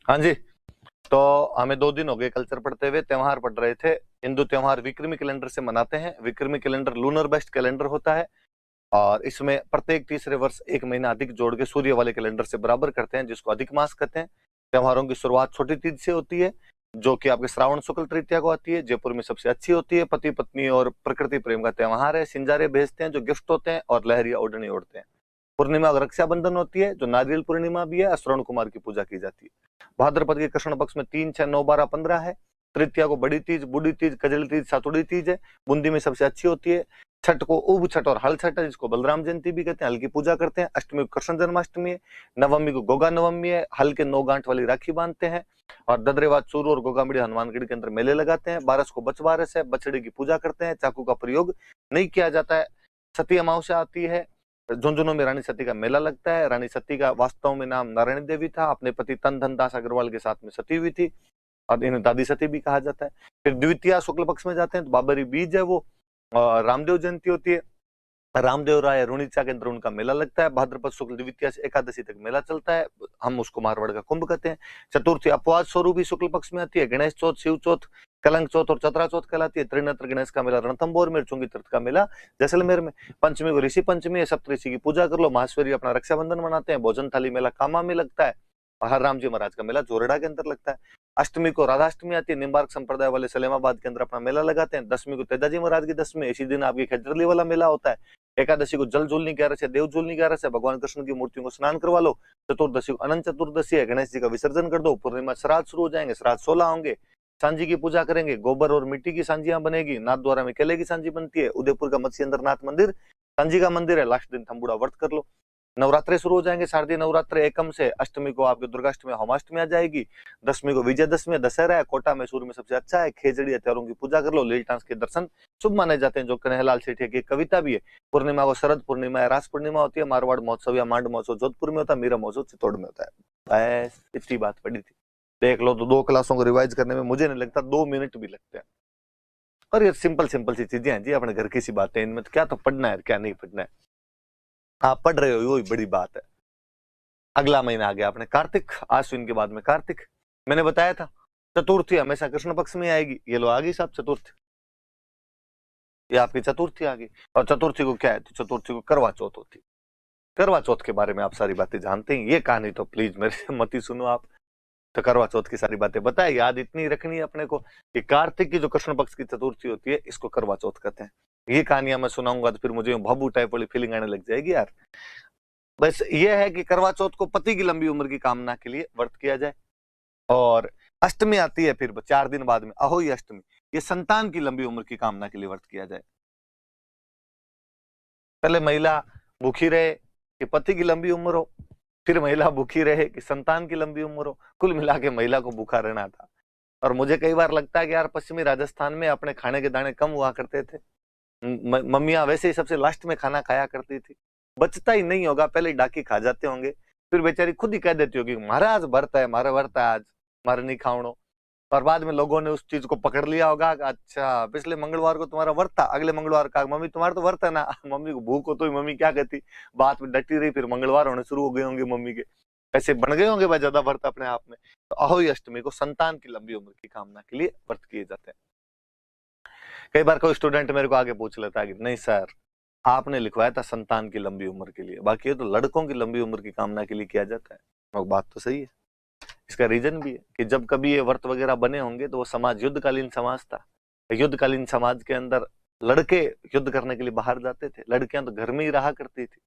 हाँ जी। तो हमें 2 दिन हो गए कल्चर पढ़ते हुए, त्योहार पढ़ रहे थे। हिंदू त्योहार विक्रमी कैलेंडर से मनाते हैं। विक्रमी कैलेंडर लूनर बेस्ड कैलेंडर होता है और इसमें प्रत्येक तीसरे वर्ष एक महीना अधिक जोड़ के सूर्य वाले कैलेंडर से बराबर करते हैं, जिसको अधिक मास कहते हैं। त्योहारों की शुरुआत छोटी तीज से होती है, जो कि आपके श्रावण शुक्ल तृतीया को आती है। जयपुर में सबसे अच्छी होती है। पति पत्नी और प्रकृति प्रेम का त्योहार है। सिंजारे भेजते हैं जो गिफ्ट होते हैं और लहरिया ओढ़नी ओढ़ते हैं। पूर्णिमा और रक्षाबंधन होती है, जो नारियल पूर्णिमा भी है और श्रवण कुमार की पूजा की जाती है। भाद्रपद के कृष्ण पक्ष में 3, 6, 9, 12, 15 है। तृतीया को बड़ी तीज, बूढ़ी तीज, कजली तीज, सातुड़ी तीज है। बूंदी में सबसे अच्छी होती है। छठ को उब छठ और हल छठ है, जिसको बलराम जयंती भी कहते हैं, हल की पूजा करते हैं। अष्टमी को कृष्ण जन्माष्टमी है। नवमी को गोगा नवमी है, हल के 9 गांठ वाली राखी बांधते हैं। और ददरेवाद चूरू और गोगामड़ी हनुमानगढ़ी के अंदर मेले लगाते हैं। बारस को बचबारस है, बछड़े की पूजा करते हैं। चाकू का प्रयोग नहीं किया जाता है। सती अमावस्या आती है। झुंझुनू में रानी सती का मेला लगता है। रानी सती का वास्तव में नाम नारायणी देवी था। अपने पति तन धन दास अग्रवाल के साथ में सती हुई थी और इन्हें दादी सती भी कहा जाता है। फिर द्वितीया शुक्ल पक्ष में जाते हैं तो बाबरी बीज है वो। रामदेव जयंती होती है। रामदेव राय रुणीचा के अंदर उनका मेला लगता है। भाद्रपद शुक्ल द्वितीया से एकादशी तक मेला चलता है। हम उसको मारवाड़ का कुंभ कहते हैं। चतुर्थी अपवाद स्वरूप ही शुक्ल पक्ष में आती है। गणेश चौथ, शिव चौथ, कलंक चौथ और चतरा चौथ कहलाती है। त्रिनेत्र गणेश का मेला रणथंभौर में, चुंगी तीर्थ का मेला जैसलमेर में। पंचमी को ऋषि पंचमी है, सप्तऋषि की पूजा कर लो। महाश्वरी अपना रक्षाबंधन मनाते हैं। भोजन थाली मेला कामा में लगता है। और हर राम जी महाराज का मेला जोरड़ा के अंदर लगता है। अष्टमी को राधाष्टमी आती है। निम्बार्क संप्रदाय वाले सलेमाबाद के अंदर अपना मेला लगाते हैं। दसवीं को तेजाजी महाराज की दसवीं, इसी दिन आपकी खजरली वाला मेला होता है। एकादशी को जल झूलनी ग्यारह से, देव झूलनी ग्यारह से, भगवान कृष्ण की मूर्तियों को स्नान करवा लो। चतुर्दशी को अनंत चतुर्दशी है, गणेश जी का विसर्जन कर दो। पूर्णिमा श्राद्ध शुरू हो जाएंगे, श्राद्ध 16 होंगे। सांझी की पूजा करेंगे। गोबर और मिट्टी की सांझियां बनेगी। नाथ द्वारा में केले की सांझी बनती है। उदयपुर का मत्स्येंद्र नाथ मंदिर सांझी का मंदिर है। लास्ट दिन थम्बुड़ा व्रत कर लो। नवरात्रे शुरू हो जाएंगे। शारदीय नवरात्रे एकम से। अष्टमी को आपकी दुर्गाष्टमी होमाष्टमी आ जाएगी। दसवीं को विजयदशमी दशहरा है। कोटा मैसूर में सबसे अच्छा है। खेजड़ी हथियारों की पूजा कर लो। लील टांस के दर्शन शुभ माने जाते हैं, जो कन्हैयालाल सेठिया की कविता भी है। पूर्णिमा को शरद पूर्णिमा या रास पूर्णिमा होती है। मारवाड़ महोत्सव या मांड महोत्सव जोधपुर में होता है। मीरा महोत्सव चित्तौड़ में होता है। बस इतनी बात पड़ी थी। देख लो तो 2 क्लासों को रिवाइज करने में मुझे नहीं लगता 2 मिनट भी लगते हैं। और ये सिंपल सिंपल सी चीजें हैं जी, अपने घर की सी बातें। इनमें तो क्या तो पढ़ना है, क्या नहीं पढ़ना है। आप पढ़ रहे हो वही बड़ी बात है। अगला महीना आ गया अपने कार्तिक। आश्विन के बाद में कार्तिक। मैंने बताया था चतुर्थी हमेशा कृष्ण पक्ष में आएगी। ये लो आ गई साहब चतुर्थी। ये आपकी चतुर्थी आ गई। और चतुर्थी को क्या है, तो चतुर्थी को करवा चौथ होती है। करवा चौथ के बारे में आप सारी बातें जानते हैं। ये कहानी तो प्लीज मेरे से मत ही सुनो आप। तो करवा चौथ की सारी बातें बताए, याद इतनी रखनी है अपने को कि कार्तिक की जो कृष्ण पक्ष की चतुर्थी होती है, इसको करवा चौथ कहते हैं। ये कहानियां मैं सुनाऊंगा तो फिर मुझे भाबू टाइप वाली फीलिंग आने लग जाएगी यार। बस ये है कि करवा चौथ को पति की लंबी उम्र की कामना के लिए व्रत किया जाए। और अष्टमी आती है फिर 4 दिन बाद में, अहोई अष्टमी। ये संतान की लंबी उम्र की कामना के लिए व्रत किया जाए। पहले महिला भूखी रहे कि पति की लंबी उम्र हो, फिर महिला भूखी रहे कि संतान की लंबी उम्र हो। कुल मिला के महिला को भूखा रहना था। और मुझे कई बार लगता है कि यार पश्चिमी राजस्थान में अपने खाने के दाने कम हुआ करते थे। मम्मियां वैसे ही सबसे लास्ट में खाना खाया करती थी। बचता ही नहीं होगा, पहले ही डाकी खा जाते होंगे। फिर बेचारी खुद ही कह देती होगी महाराज व्रत है, मारे व्रत है आज, मारे नहीं खावणो। और बाद में लोगों ने उस चीज को पकड़ लिया होगा कि अच्छा पिछले मंगलवार को तुम्हारा व्रत था, अगले मंगलवार का मम्मी तुम्हारा तो व्रत है ना। मम्मी को भूख हो तो ही मम्मी क्या कहती, बात में डटी रही। फिर मंगलवार होने शुरू हो गए होंगे मम्मी के, ऐसे बन गए होंगे भाई ज्यादा व्रत अपने आप में। तो अहोई अष्टमी को संतान की लंबी उम्र की कामना के लिए व्रत किए जाते हैं। कई बार कोई स्टूडेंट मेरे को आगे पूछ लेता है कि नहीं सर, आपने लिखवाया था संतान की लंबी उम्र के लिए, बाकी ये तो लड़कों की लंबी उम्र की कामना के लिए किया जाता है। और बात तो सही है। इसका रीजन भी है कि जब कभी ये व्रत वगैरह बने होंगे तो वो समाज युद्धकालीन समाज था। युद्धकालीन समाज के अंदर लड़के युद्ध करने के लिए बाहर जाते थे, लड़कियां तो घर में ही रहा करती थी।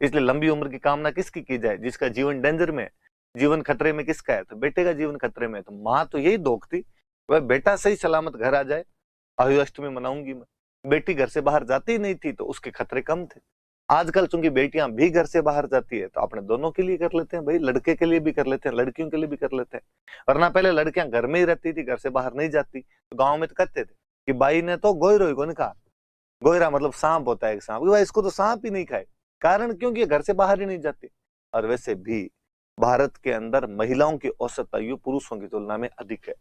इसलिए लंबी उम्र की कामना किसकी की जाए, जिसका जीवन डेंजर में है, जीवन खतरे में किसका है, तो बेटे का जीवन खतरे में है। तो माँ तो यही दोखती वह बेटा सही सलामत घर आ जाए। आयु अष्टमी मनाऊंगी मैं। बेटी घर से बाहर जाती ही नहीं थी तो उसके खतरे कम थे। आजकल चूंकि बेटियां भी घर से बाहर जाती है तो अपने दोनों के लिए कर लेते हैं भाई, लड़के के लिए भी कर लेते हैं, लड़कियों के लिए भी कर लेते हैं। वरना पहले लड़कियां घर में ही रहती थी, घर से बाहर नहीं जाती। तो गांव में तो कहते थे कि बाई ने तो गोयरो ही को नहीं कहा। गोयरा मतलब सांप होता है, एक सांप, भाई इसको तो सांप ही नहीं खाए। कारण क्योंकि घर से बाहर ही नहीं जाती। और वैसे भी भारत के अंदर महिलाओं की औसत आयु पुरुषों की तुलना में अधिक है।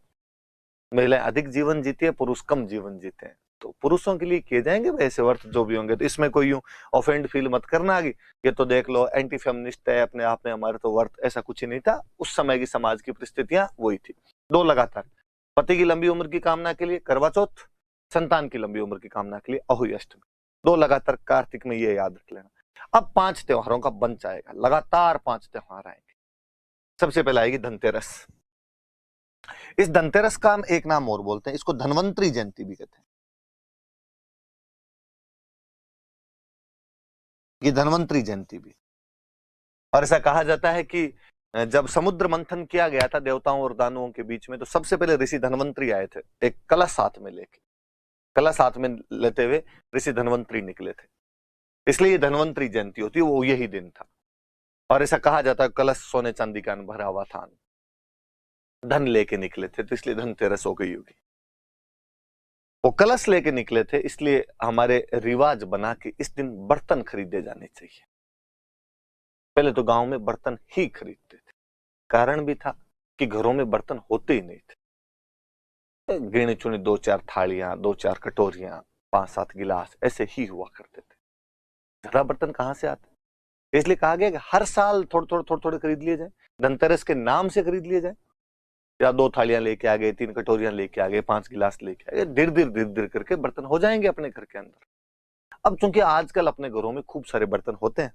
महिलाएं अधिक जीवन जीती है, पुरुष कम जीवन जीते हैं। तो पुरुषों के लिए किए जाएंगे भाई ऐसे व्रत जो भी होंगे। तो इसमें कोई यूं ऑफेंड फील मत करना आगे, ये तो देख लो एंटी फेमिनिस्ट है अपने आप में, हमारे तो व्रत ऐसा कुछ ही नहीं था। उस समय की समाज की परिस्थितियां वही थी। 2 लगातार, पति की लंबी उम्र की कामना के लिए करवा चौथ, संतान की लंबी उम्र की कामना के लिए अहोई अष्टमी। 2 लगातार कार्तिक में, ये याद रख लेना। अब 5 त्योहारों का बंच आएगा, लगातार 5 त्योहार आएंगे। सबसे पहले आएगी धनतेरस। इस धनतेरस का हम एक नाम और बोलते हैं, इसको धनवंतरी जयंती भी कहते हैं। ये धनवंतरी जयंती भी, और ऐसा कहा जाता है कि जब समुद्र मंथन किया गया था देवताओं और दानवों के बीच में, तो सबसे पहले ऋषि धनवंतरी आए थे, एक कलश साथ में लेके, कलश साथ में लेते हुए ऋषि धनवंतरी निकले थे, इसलिए ये धनवंतरी जयंती होती है, वो यही दिन था। और ऐसा कहा जाता है कलश सोने चांदी का भरा हुआ था, धन लेके निकले थे, तो इसलिए धनतेरस हो गई होगी। वो कलश लेके निकले थे, इसलिए हमारे रिवाज बना कि इस दिन बर्तन खरीदे जाने चाहिए। पहले तो गांव में बर्तन ही खरीदते थे, कारण भी था कि घरों में बर्तन होते ही नहीं थे, गिने चुने 2-4 थालियां, 2-4 कटोरियां, 5-7 गिलास ऐसे ही हुआ करते थे। ज्यादा बर्तन कहां से आते, इसलिए कहा गया कि हर साल थोड़े खरीद लिए जाए, धनतेरस के नाम से खरीद लिए जाए, या 2 थालियां लेके आ गए, 3 कटोरियां लेके आ गए, 5 गिलास लेके आ गए, धीरे धीरे करके बर्तन हो जाएंगे अपने घर के अंदर। अब चूंकि आजकल अपने घरों में खूब सारे बर्तन होते हैं,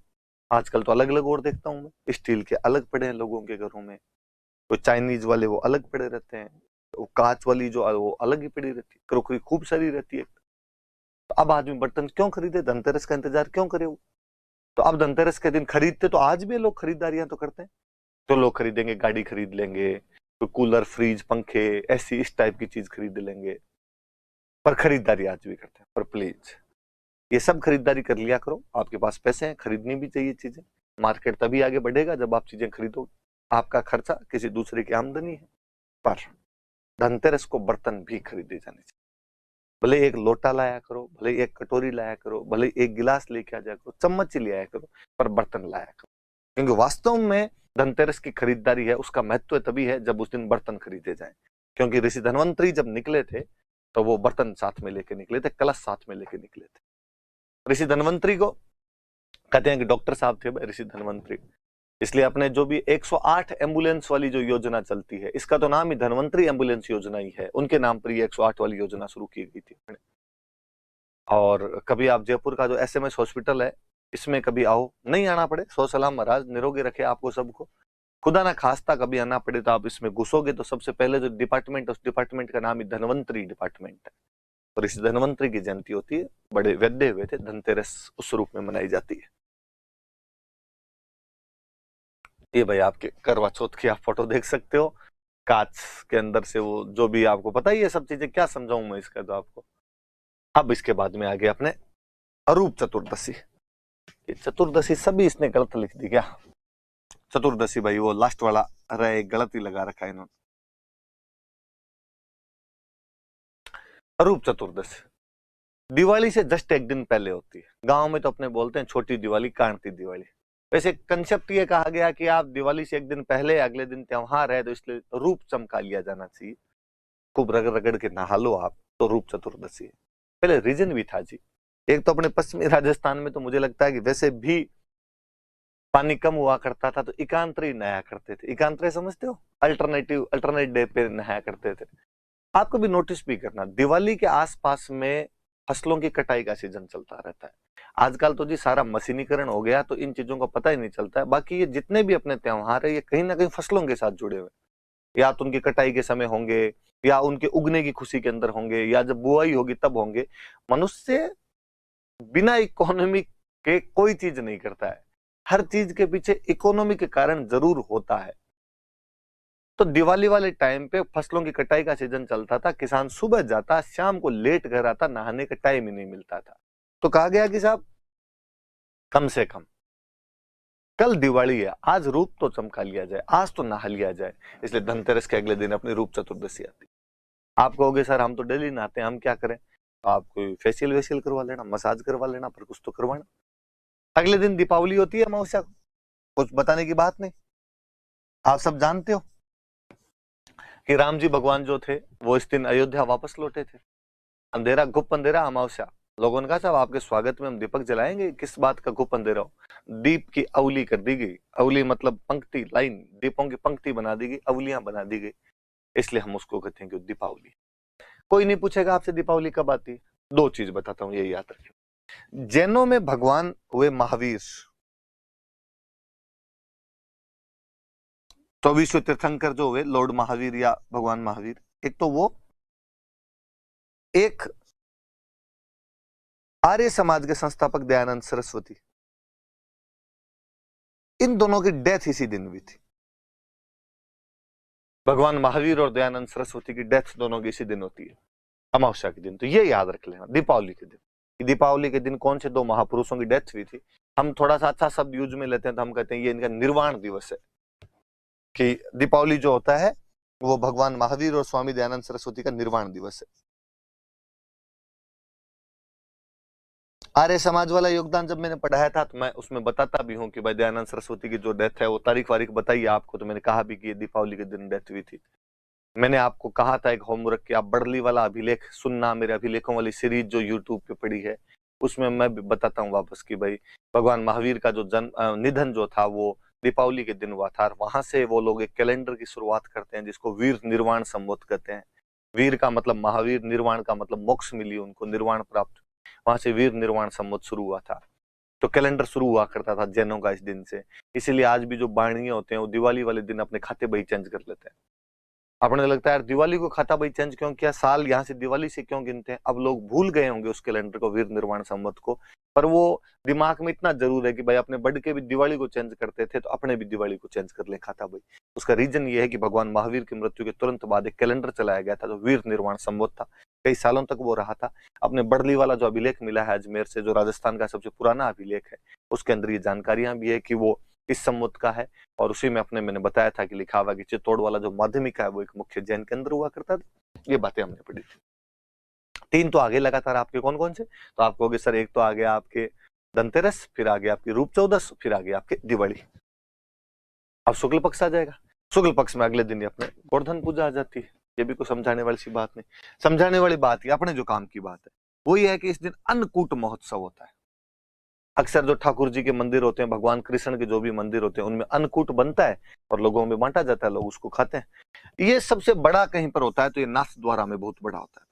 आजकल तो अलग अलग और देखता हूं मैं, स्टील के अलग पड़े हैं लोगों के घरों में, तो चाइनीज वाले वो अलग पड़े रहते हैं, वो कांच वाली जो वो अलग ही पड़ी रहती है, क्रोकरी खूब सारी रहती है। तो अब आदमी बर्तन क्यों खरीदे, धनतेरस का इंतजार क्यों करे वो। तो अब धनतेरस के दिन खरीदते, तो आज भी लोग खरीदारियां तो करते हैं, तो लोग खरीदेंगे, गाड़ी खरीद लेंगे, तो कूलर, फ्रिज, पंखे, ऐसी इस टाइप की चीज खरीद लेंगे, पर खरीदारी आज भी करते हैं। पर प्लीज ये सब खरीदारी कर लिया करो, आपके पास पैसे हैं, खरीदनी भी चाहिए चीजें। मार्केट तभी आगे बढ़ेगा जब आप चीजें खरीदोगे, आपका खर्चा किसी दूसरे की आमदनी है। पर धनतेरस को बर्तन भी खरीदे जाने चाहिए, भले एक लोटा लाया करो, भले एक कटोरी लाया करो, भले एक गिलास लेके आ जाया करो, चम्मच ही लाया करो, पर बर्तन लाया करो, क्योंकि वास्तव में धनतेरस की खरीदारी है, उसका महत्व तभी है जब उस दिन बर्तन खरीदे जाएं। क्योंकि ऋषि धनवंतरी जब निकले थे तो वो बर्तन साथ में लेके निकले थे, कलश साथ में लेके निकले थे। ऋषि धनवंतरी को कहते हैं कि डॉक्टर साहब थे भाई ऋषि धनवंतरी, इसलिए अपने जो भी 108 एम्बुलेंस वाली जो योजना चलती है, इसका तो नाम ही धनवंतरी एम्बुलेंस योजना ही है, उनके नाम पर ये 108 वाली योजना शुरू की गई थी। और कभी आप जयपुर का जो SMS हॉस्पिटल है, इसमें कभी आओ, नहीं आना पड़े, सो सलाम महाराज, निरोगी रखे आपको सबको, खुदा ना खास्ता कभी आना पड़े तो आप इसमें घुसोगे तो सबसे पहले जो डिपार्टमेंट, उस डिपार्टमेंट का नाम ही धनवंतरी डिपार्टमेंट है। और इस धनवंतरी की जयंती होती है, बड़े वैद्य हुए थे, धनतेरस उस रूप में मनाई जाती है। ये भाई आपके करवा चौथ की आप फोटो देख सकते हो, कांच के अंदर से वो जो भी, आपको पता ही है सब चीजें, क्या समझाऊं मैं इसका तो आपको। अब इसके बाद में आगे अपने अरूप चतुर्दशी। ये चतुर्दशी सभी इसने गलत लिख दी क्या, चतुर्दशी भाई वो लास्ट वाला रहे, गलत ही लगा रखा है इन्होंने। अरूप चतुर्दशी दिवाली से जस्ट एक दिन पहले होती है, गांव में तो अपने बोलते हैं छोटी दिवाली, कांटती दिवाली। वैसे कंसेप्ट ये कहा गया कि आप दिवाली से एक दिन पहले, अगले दिन त्योहार है, तो इसलिए रूप चमका लिया जाना चाहिए, खूब रगड़ रगड़ के नहा लो आप, तो रूप चतुर्दशी है। पहले रीजन भी था जी, एक तो अपने पश्चिमी राजस्थान में तो मुझे लगता है कि वैसे भी पानी कम हुआ करता था, तो एकांतरे नहाया करते थे। एकांतरे समझते हो, अल्टरनेट डे पे नहाया करते थे। आप कभी नोटिस भी करना, दिवाली के आसपास में फसलों की कटाई का सीजन चलता रहता है। आजकल तो जी सारा मशीनीकरण हो गया, तो इन चीजों का पता ही नहीं चलता है। बाकी ये जितने भी अपने त्योहार है, ये कहीं ना कहीं फसलों के साथ जुड़े हुए, या तो उनकी कटाई के समय होंगे, या उनके उगने की खुशी के अंदर होंगे, या जब बुआई होगी तब होंगे। मनुष्य बिना इकोनॉमी के कोई चीज नहीं करता है, हर चीज के पीछे इकोनॉमी के कारण जरूर होता है। तो दिवाली वाले टाइम पे फसलों की कटाई का सीजन चलता था, किसान सुबह जाता, शाम को लेट घर आता, नहाने का टाइम ही नहीं मिलता था। तो कहा गया कि साहब कम से कम कल दिवाली है, आज रूप तो चमका लिया जाए, आज तो नहा लिया जाए। इसलिए धनतेरस के अगले दिन अपनी रूप चतुर्दशी आती। आप कहोगे सर हम तो डेली नहाते हैं, हम क्या करें, तो आप कोई फेशियल वेशियल करवा लेना, मसाज करवा लेना, पर कुछ तो करवाना। अगले दिन दीपावली होती है, अमावस्या को, कुछ बताने की बात नहीं, आप सब जानते हो कि राम जी भगवान जो थे वो इस दिन अयोध्या वापस लौटे थे। अंधेरा, गुप्त अंधेरा, अमावस्या। लोगों ने कहा साहब आपके स्वागत में हम दीपक जलाएंगे, किस बात का गुप्त अंधेरा हो? दीप की अवली कर दी गई, अवली मतलब पंक्ति, लाइन, दीपों की पंक्ति बना दी गई, अवलियां बना दी गई, इसलिए हम उसको कहते हैं कि दीपावली। कोई नहीं पूछेगा आपसे दीपावली कब आती है। दो चीज बताता हूं, ये याद रखिए। जैनों में भगवान हुए महावीर, 24 तीर्थंकर जो हुए लॉर्ड महावीर या भगवान महावीर, एक तो वो, एक आर्य समाज के संस्थापक दयानंद सरस्वती, इन दोनों की डेथ इसी दिन हुई थी। भगवान महावीर और दयानंद सरस्वती की डेथ दोनों की इसी दिन होती है, अमावस्या के दिन। तो ये याद रख लेना दीपावली के दिन। दीपावली के दिन कौन से दो महापुरुषों की डेथ हुई थी? हम थोड़ा सा अच्छा शब्द यूज में लेते हैं तो हम कहते हैं ये इनका निर्वाण दिवस है, कि दीपावली जो होता है वो भगवान महावीर और स्वामी दयानंद सरस्वती का निर्वाण दिवस है। आर्य समाज वाला योगदान जब मैंने पढ़ाया था तो मैं उसमें बताता भी हूँ कि भाई दयानंद सरस्वती की जो डेथ है वो तारीख वारीख बताइए आपको, तो मैंने कहा भी कि ये दीपावली के दिन डेथ हुई थी। मैंने आपको कहा था एक होमवर्क कि आप बड़ली वाला अभिलेख सुनना, मेरे अभिलेखों वाली सीरीज जो यूट्यूब पे पड़ी है उसमें मैं भी बताता हूँ वापस कि भाई भगवान महावीर का जो निधन जो था वो दीपावली के दिन हुआ था, और वहां से वो लोग एक कैलेंडर की शुरुआत करते हैं जिसको वीर निर्वाण संवत कहते हैं। वीर का मतलब महावीर, निर्वाण का मतलब मोक्ष मिली उनको, निर्वाण प्राप्त, वहां से वीर निर्वाण संवत शुरू हुआ था। तो कैलेंडर शुरू हुआ करता था जैनों का इस दिन से। इसीलिए आज भी जो बाणिये होते हैं वो दिवाली वाले दिन अपने खाते बही चेंज कर लेते हैं। अपने लगता है यार दिवाली को खाता बही चेंज क्यों किया, साल यहाँ से दिवाली से क्यों गिनते हैं? अब लोग भूल गए होंगे उस कैलेंडर को, वीर निर्वाण संवत को, पर वो दिमाग में इतना जरूर है कि भाई अपने बड़ के भी दिवाली को चेंज करते थे तो अपने भी दिवाली को चेंज कर ले खाता बही। उसका रीजन ये है कि भगवान महावीर की मृत्यु के तुरंत बाद एक कैलेंडर चलाया गया था जो वीर निर्वाण संवत था, कई सालों तक वो रहा था। अपने बड़ली वाला जो अभिलेख मिला है अजमेर से, जो राजस्थान का सबसे पुराना अभिलेख है, उसके अंदर ये जानकारियां भी है कि वो इस संवत का है। और उसी में मैंने बताया था कि लिखा हुआ कि चित्तौड़ वाला जो माध्यमिक है वो एक मुख्य जैन केंद्र हुआ करता था। ये बातें हमने पढ़ी थी। तीन तो आगे लगातार आपके कौन कौन से, तो आप कहोगे सर एक तो आ गया आपके धनतेरस, फिर आ गया आपकी रूप चौदस, फिर आ गया आपके दिवाली। अब शुक्ल पक्ष आ जाएगा। शुक्ल पक्ष में अगले दिन अपने गोवर्धन पूजा आ जाती है। ये भी कोई समझाने वाली सी बात नहीं। समझाने वाली बात, अपने जो काम की बात है वो ये है कि इस दिन अन्नकूट महोत्सव होता है। अक्सर जो ठाकुर जी के मंदिर होते हैं, भगवान कृष्ण के जो भी मंदिर होते हैं, उनमें अन्नकूट बनता है और लोगों में बांटा जाता है, लोग उसको खाते हैं। ये सबसे बड़ा कहीं पर होता है तो ये नाथ द्वारा में बहुत बड़ा होता है।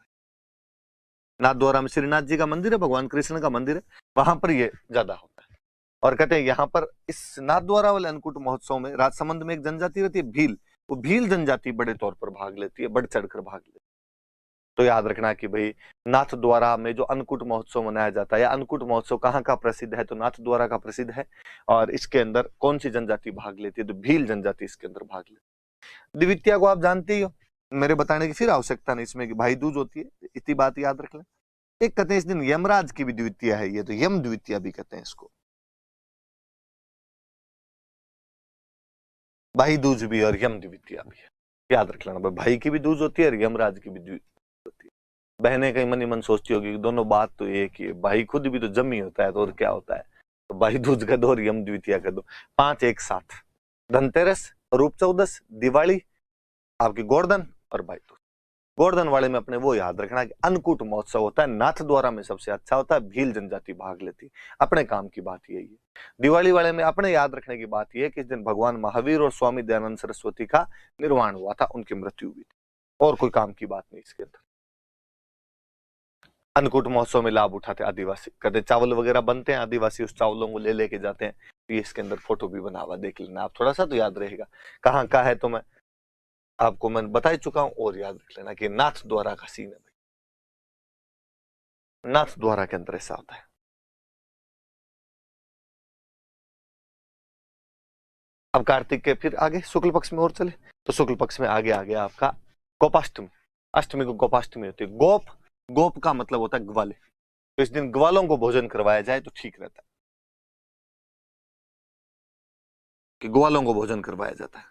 नाथ द्वारा में श्रीनाथ जी का मंदिर है, भगवान कृष्ण का मंदिर है, वहां पर ये ज्यादा होता है। और कहते हैं यहाँ पर इस नाथ द्वारा वाले अन्नकूट महोत्सव में राजसमंद में एक जनजाति रहती है भील, वो भील जनजाति बड़े तौर पर भाग लेती है, बढ़ चढ़कर भाग लेती है। तो याद रखना कि भाई नाथ द्वारा में जो अन्नकूट महोत्सव मनाया जाता है, या अन्नकूट महोत्सव कहाँ का प्रसिद्ध है, तो नाथ द्वारा का प्रसिद्ध है। और इसके अंदर कौन सी जनजाति भाग लेती है, तो भील जनजाति इसके अंदर भाग लेती है। द्वितीया को आप जानते ही हो, मेरे बताने की फिर आवश्यकता नहीं इसमें कि भाई दूज होती है, इतनी बात याद रख लें। एक कहते हैं इस दिन यमराज की भी द्वितीया है, ये तो यम द्वितीया भी कहते हैं इसको, भाई दूज भी और यम द्वितीया भी है, याद रख लेना। भाई की भी दूज होती है और यमराज की भी द्वितीया होती है। बहनें कहीं मन ही मन सोचती होगी दोनों बात तो एक ही है, भाई खुद भी तो जम ही होता है तो और क्या होता है। तो भाई दूज का दो और यम द्वितीया का दो, 5 एक साथ, धनतेरस, रूप चौदस, दिवाली, आपकी गोवर्धन और भाई दूज। गोवर्धन वाले में अपने वो याद रखना कि अन्नकूट महोत्सव होता है, नाथ द्वारा में सबसे अच्छा होता है, भील जनजाति भाग लेती है। अपने काम की बात यही है। दिवाली वाले में अपने याद रखने की बात यह है कि इस दिन भगवान महावीर और स्वामी दयानंद सरस्वती का निर्वाण हुआ था, उनकी मृत्यु हुई थी, और कोई काम की बात नहीं इसके अंदर। अन्नकूट महोत्सव में लाभ उठाते आदिवासी, कहते चावल वगैरह बनते हैं, आदिवासी उस चावलों को ले लेके जाते हैं। तो ये इसके अंदर फोटो भी बना हुआ, देख लेना आप, थोड़ा सा तो याद रहेगा। कहाँ का है तो मैं आपको मैं बता ही चुका हूं, और याद रख लेना कि नाथ द्वारा का सीन है भाई, नाथ द्वारा के अंदर ऐसा होता है। अब कार्तिक के फिर आगे शुक्ल पक्ष में और चले, तो शुक्ल पक्ष में आगे आ गया आपका गोपाष्टमी। अष्टमी को गोपाष्टमी होती है। गोप, गोप का मतलब होता है ग्वाले, तो इस दिन ग्वालों को भोजन करवाया जाए तो ठीक रहता है, कि ग्वालों को भोजन करवाया जाता है,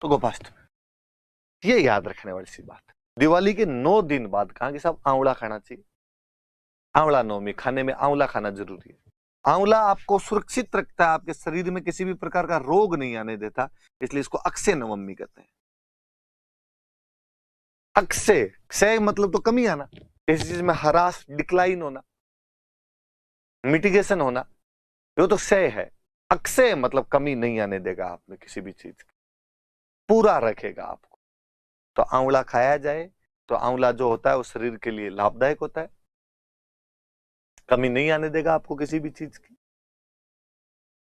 तो गोपाष्टमी। ये याद रखने वाली सी बात है। दिवाली के 9 दिन बाद कहा कि साहब आंवला खाना चाहिए, आंवला नवमी, खाने में आंवला खाना जरूरी है। आंवला आपको सुरक्षित रखता है, आपके शरीर में किसी भी प्रकार का रोग नहीं आने देता, इसलिए इसको अक्षय नवमी कहते हैं। अक्षय, क्षय मतलब तो कमी आना, किसी चीज में हरास, डिक्लाइन होना, मिटिगेशन होना, वो तो क्षय है। अक्षय मतलब कमी नहीं आने देगा आप में किसी भी चीज की, पूरा रखेगा आपको। तो आंवला खाया जाए तो आंवला जो होता है वो शरीर के लिए लाभदायक होता है, कमी नहीं आने देगा आपको किसी भी चीज की।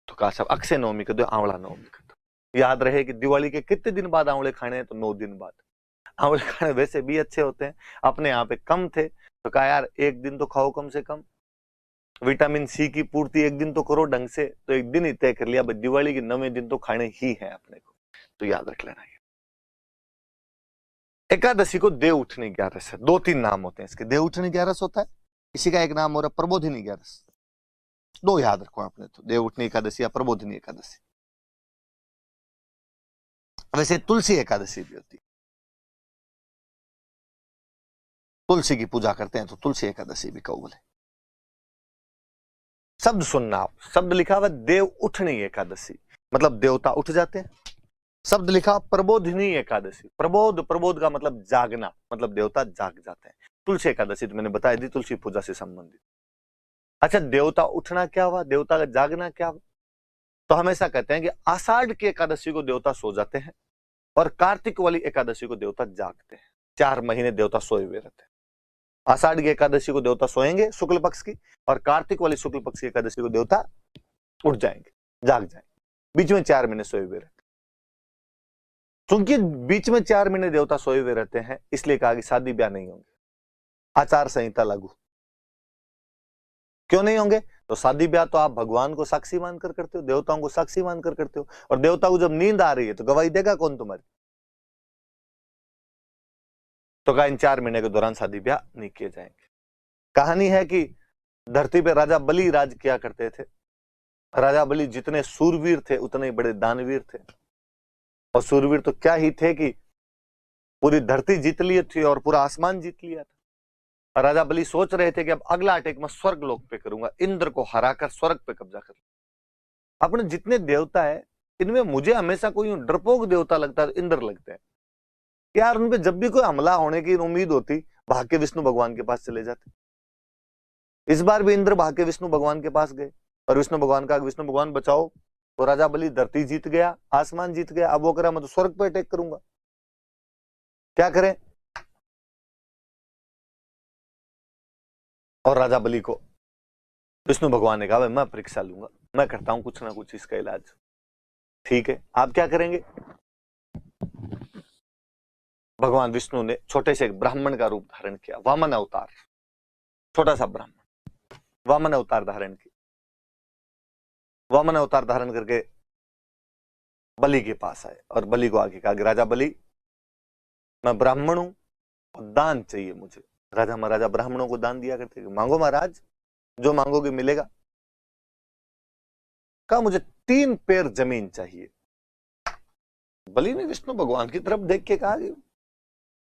तो कहा साहब अक्षय नवमी कर दो, आंवला नवमी कर दो। याद रहे कि दिवाली के कितने दिन बाद आंवले खाने हैं, तो 9 दिन बाद। आंवले खाने वैसे भी अच्छे होते हैं, अपने यहाँ पे कम थे तो कहा यार एक दिन तो खाओ कम से कम, विटामिन सी की पूर्ति एक दिन तो करो ढंग से। तो एक दिन ही तय कर लिया, दिवाली के 9वें दिन तो खाने ही है अपने को, तो याद रख लेना। एकादशी को देव उठनी ग्यारस है, 2-3 नाम होते हैं इसके। देव उठनी ग्यारस होता है, इसी का एक नाम हो रहा है प्रबोधिनी ग्यारस। 2 याद रखो आपने, तो देव उठनी एकादशी या प्रबोधिनी एकादशी। वैसे तुलसी एकादशी भी होती है, तुलसी की पूजा करते हैं तो तुलसी एकादशी भी कबूल है। शब्द सुनना आप, शब्द लिखा हुआ देव उठनी एकादशी, मतलब देवता उठ जाते हैं। शब्द लिखा प्रबोधिनी एकादशी, प्रबोध, प्रबोध का मतलब जागना, मतलब देवता जाग जाते हैं। तुलसी एकादशी तो मैंने बताया दी, तुलसी पूजा से संबंधित। अच्छा, देवता उठना क्या हुआ, देवता का जागना क्या हुआ? तो हमेशा कहते हैं कि आषाढ़ की एकादशी को देवता सो जाते हैं और कार्तिक वाली एकादशी को देवता जागते हैं। 4 महीने देवता सोए हुए रहते हैं। आषाढ़ की एकादशी को देवता सोएंगे शुक्ल पक्ष की, और कार्तिक वाली शुक्ल पक्ष की एकादशी को देवता उठ जाएंगे, जाग जाएंगे। बीच में 4 महीने सोए हुए रहते हैं। क्योंकि बीच में 4 महीने देवता सोए हुए रहते हैं, इसलिए कहा कि शादी ब्याह नहीं होंगे, आचार संहिता लागू। क्यों नहीं होंगे? तो शादी ब्याह तो आप भगवान को साक्षी मानकर करते हो, देवताओं को साक्षी मानकर करते हो, और देवता को जब नींद आ रही है तो गवाही देगा कौन तुम्हारी? तो कहा इन 4 महीने के दौरान शादी ब्याह नहीं किए जाएंगे। कहानी है कि धरती पे राजा बलि राज किया करते थे। राजा बलि जितने सूरवीर थे उतने ही बड़े दानवीर थे, और सूरवीर तो क्या ही थे कि पूरी धरती जीत ली थी और पूरा आसमान जीत लिया था। राजा बलि सोच रहे थे कि अब अगला अटैक मैं स्वर्ग लोक पे करूंगा, इंद्र को हराकर स्वर्ग पे कब्जा कर। अपने जितने देवता है इनमें मुझे हमेशा कोई डरपोक देवता लगता है, इंद्र लगते हैं यार। उनपे जब भी कोई हमला होने की उम्मीद होती, भाग के विष्णु भगवान के पास चले जाते। इस बार भी इंद्र भाग के विष्णु भगवान के पास गए और विष्णु भगवान का विष्णु भगवान बचाओ। तो राजा बलि धरती जीत गया, आसमान जीत गया, अब वो करा मैं तो स्वर्ग पे अटैक करूंगा, क्या करें? और राजा बलि को विष्णु भगवान ने कहा मैं परीक्षा लूंगा, मैं करता हूं कुछ ना कुछ इसका इलाज। ठीक है, आप क्या करेंगे? भगवान विष्णु ने छोटे से एक ब्राह्मण का रूप धारण किया, वामन अवतार, छोटा सा ब्राह्मण वामन अवतार धारण किया। वामन अवतार धारण करके बलि के पास आए और बलि को आगे कहा कि राजा बलि, मैं ब्राह्मण हूं और दान चाहिए मुझे। राजा महाराजा ब्राह्मणों को दान दिया करते, मांगो महाराज, जो मांगोगे मिलेगा। कहा मुझे 3 पैर जमीन चाहिए। बलि ने विष्णु भगवान की तरफ देख के कहा,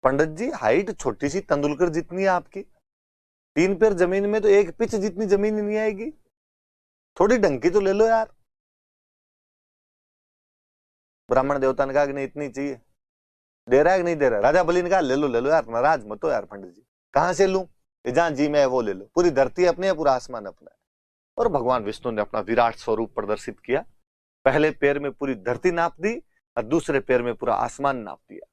पंडित जी हाइट छोटी सी तेंदुलकर जितनी है आपकी, 3 पैर जमीन में तो 1 पिच जितनी जमीन ही नहीं आएगी, थोड़ी ढंग की तो ले लो यार। ब्राह्मण देवता ने कहा कि नहीं इतनी चाहिए। दे रहा है कि नहीं दे रहा? राजा बलि ने कहा ले लो यार, नाराज मत हो यार पंडित जी। कहां से लूं? जहां जी में वो ले लो, पूरी धरती अपनी है, पूरा आसमान अपना है। और भगवान विष्णु ने अपना विराट स्वरूप प्रदर्शित किया। पहले पैर में पूरी धरती नाप दी और दूसरे पैर में पूरा आसमान नाप दिया।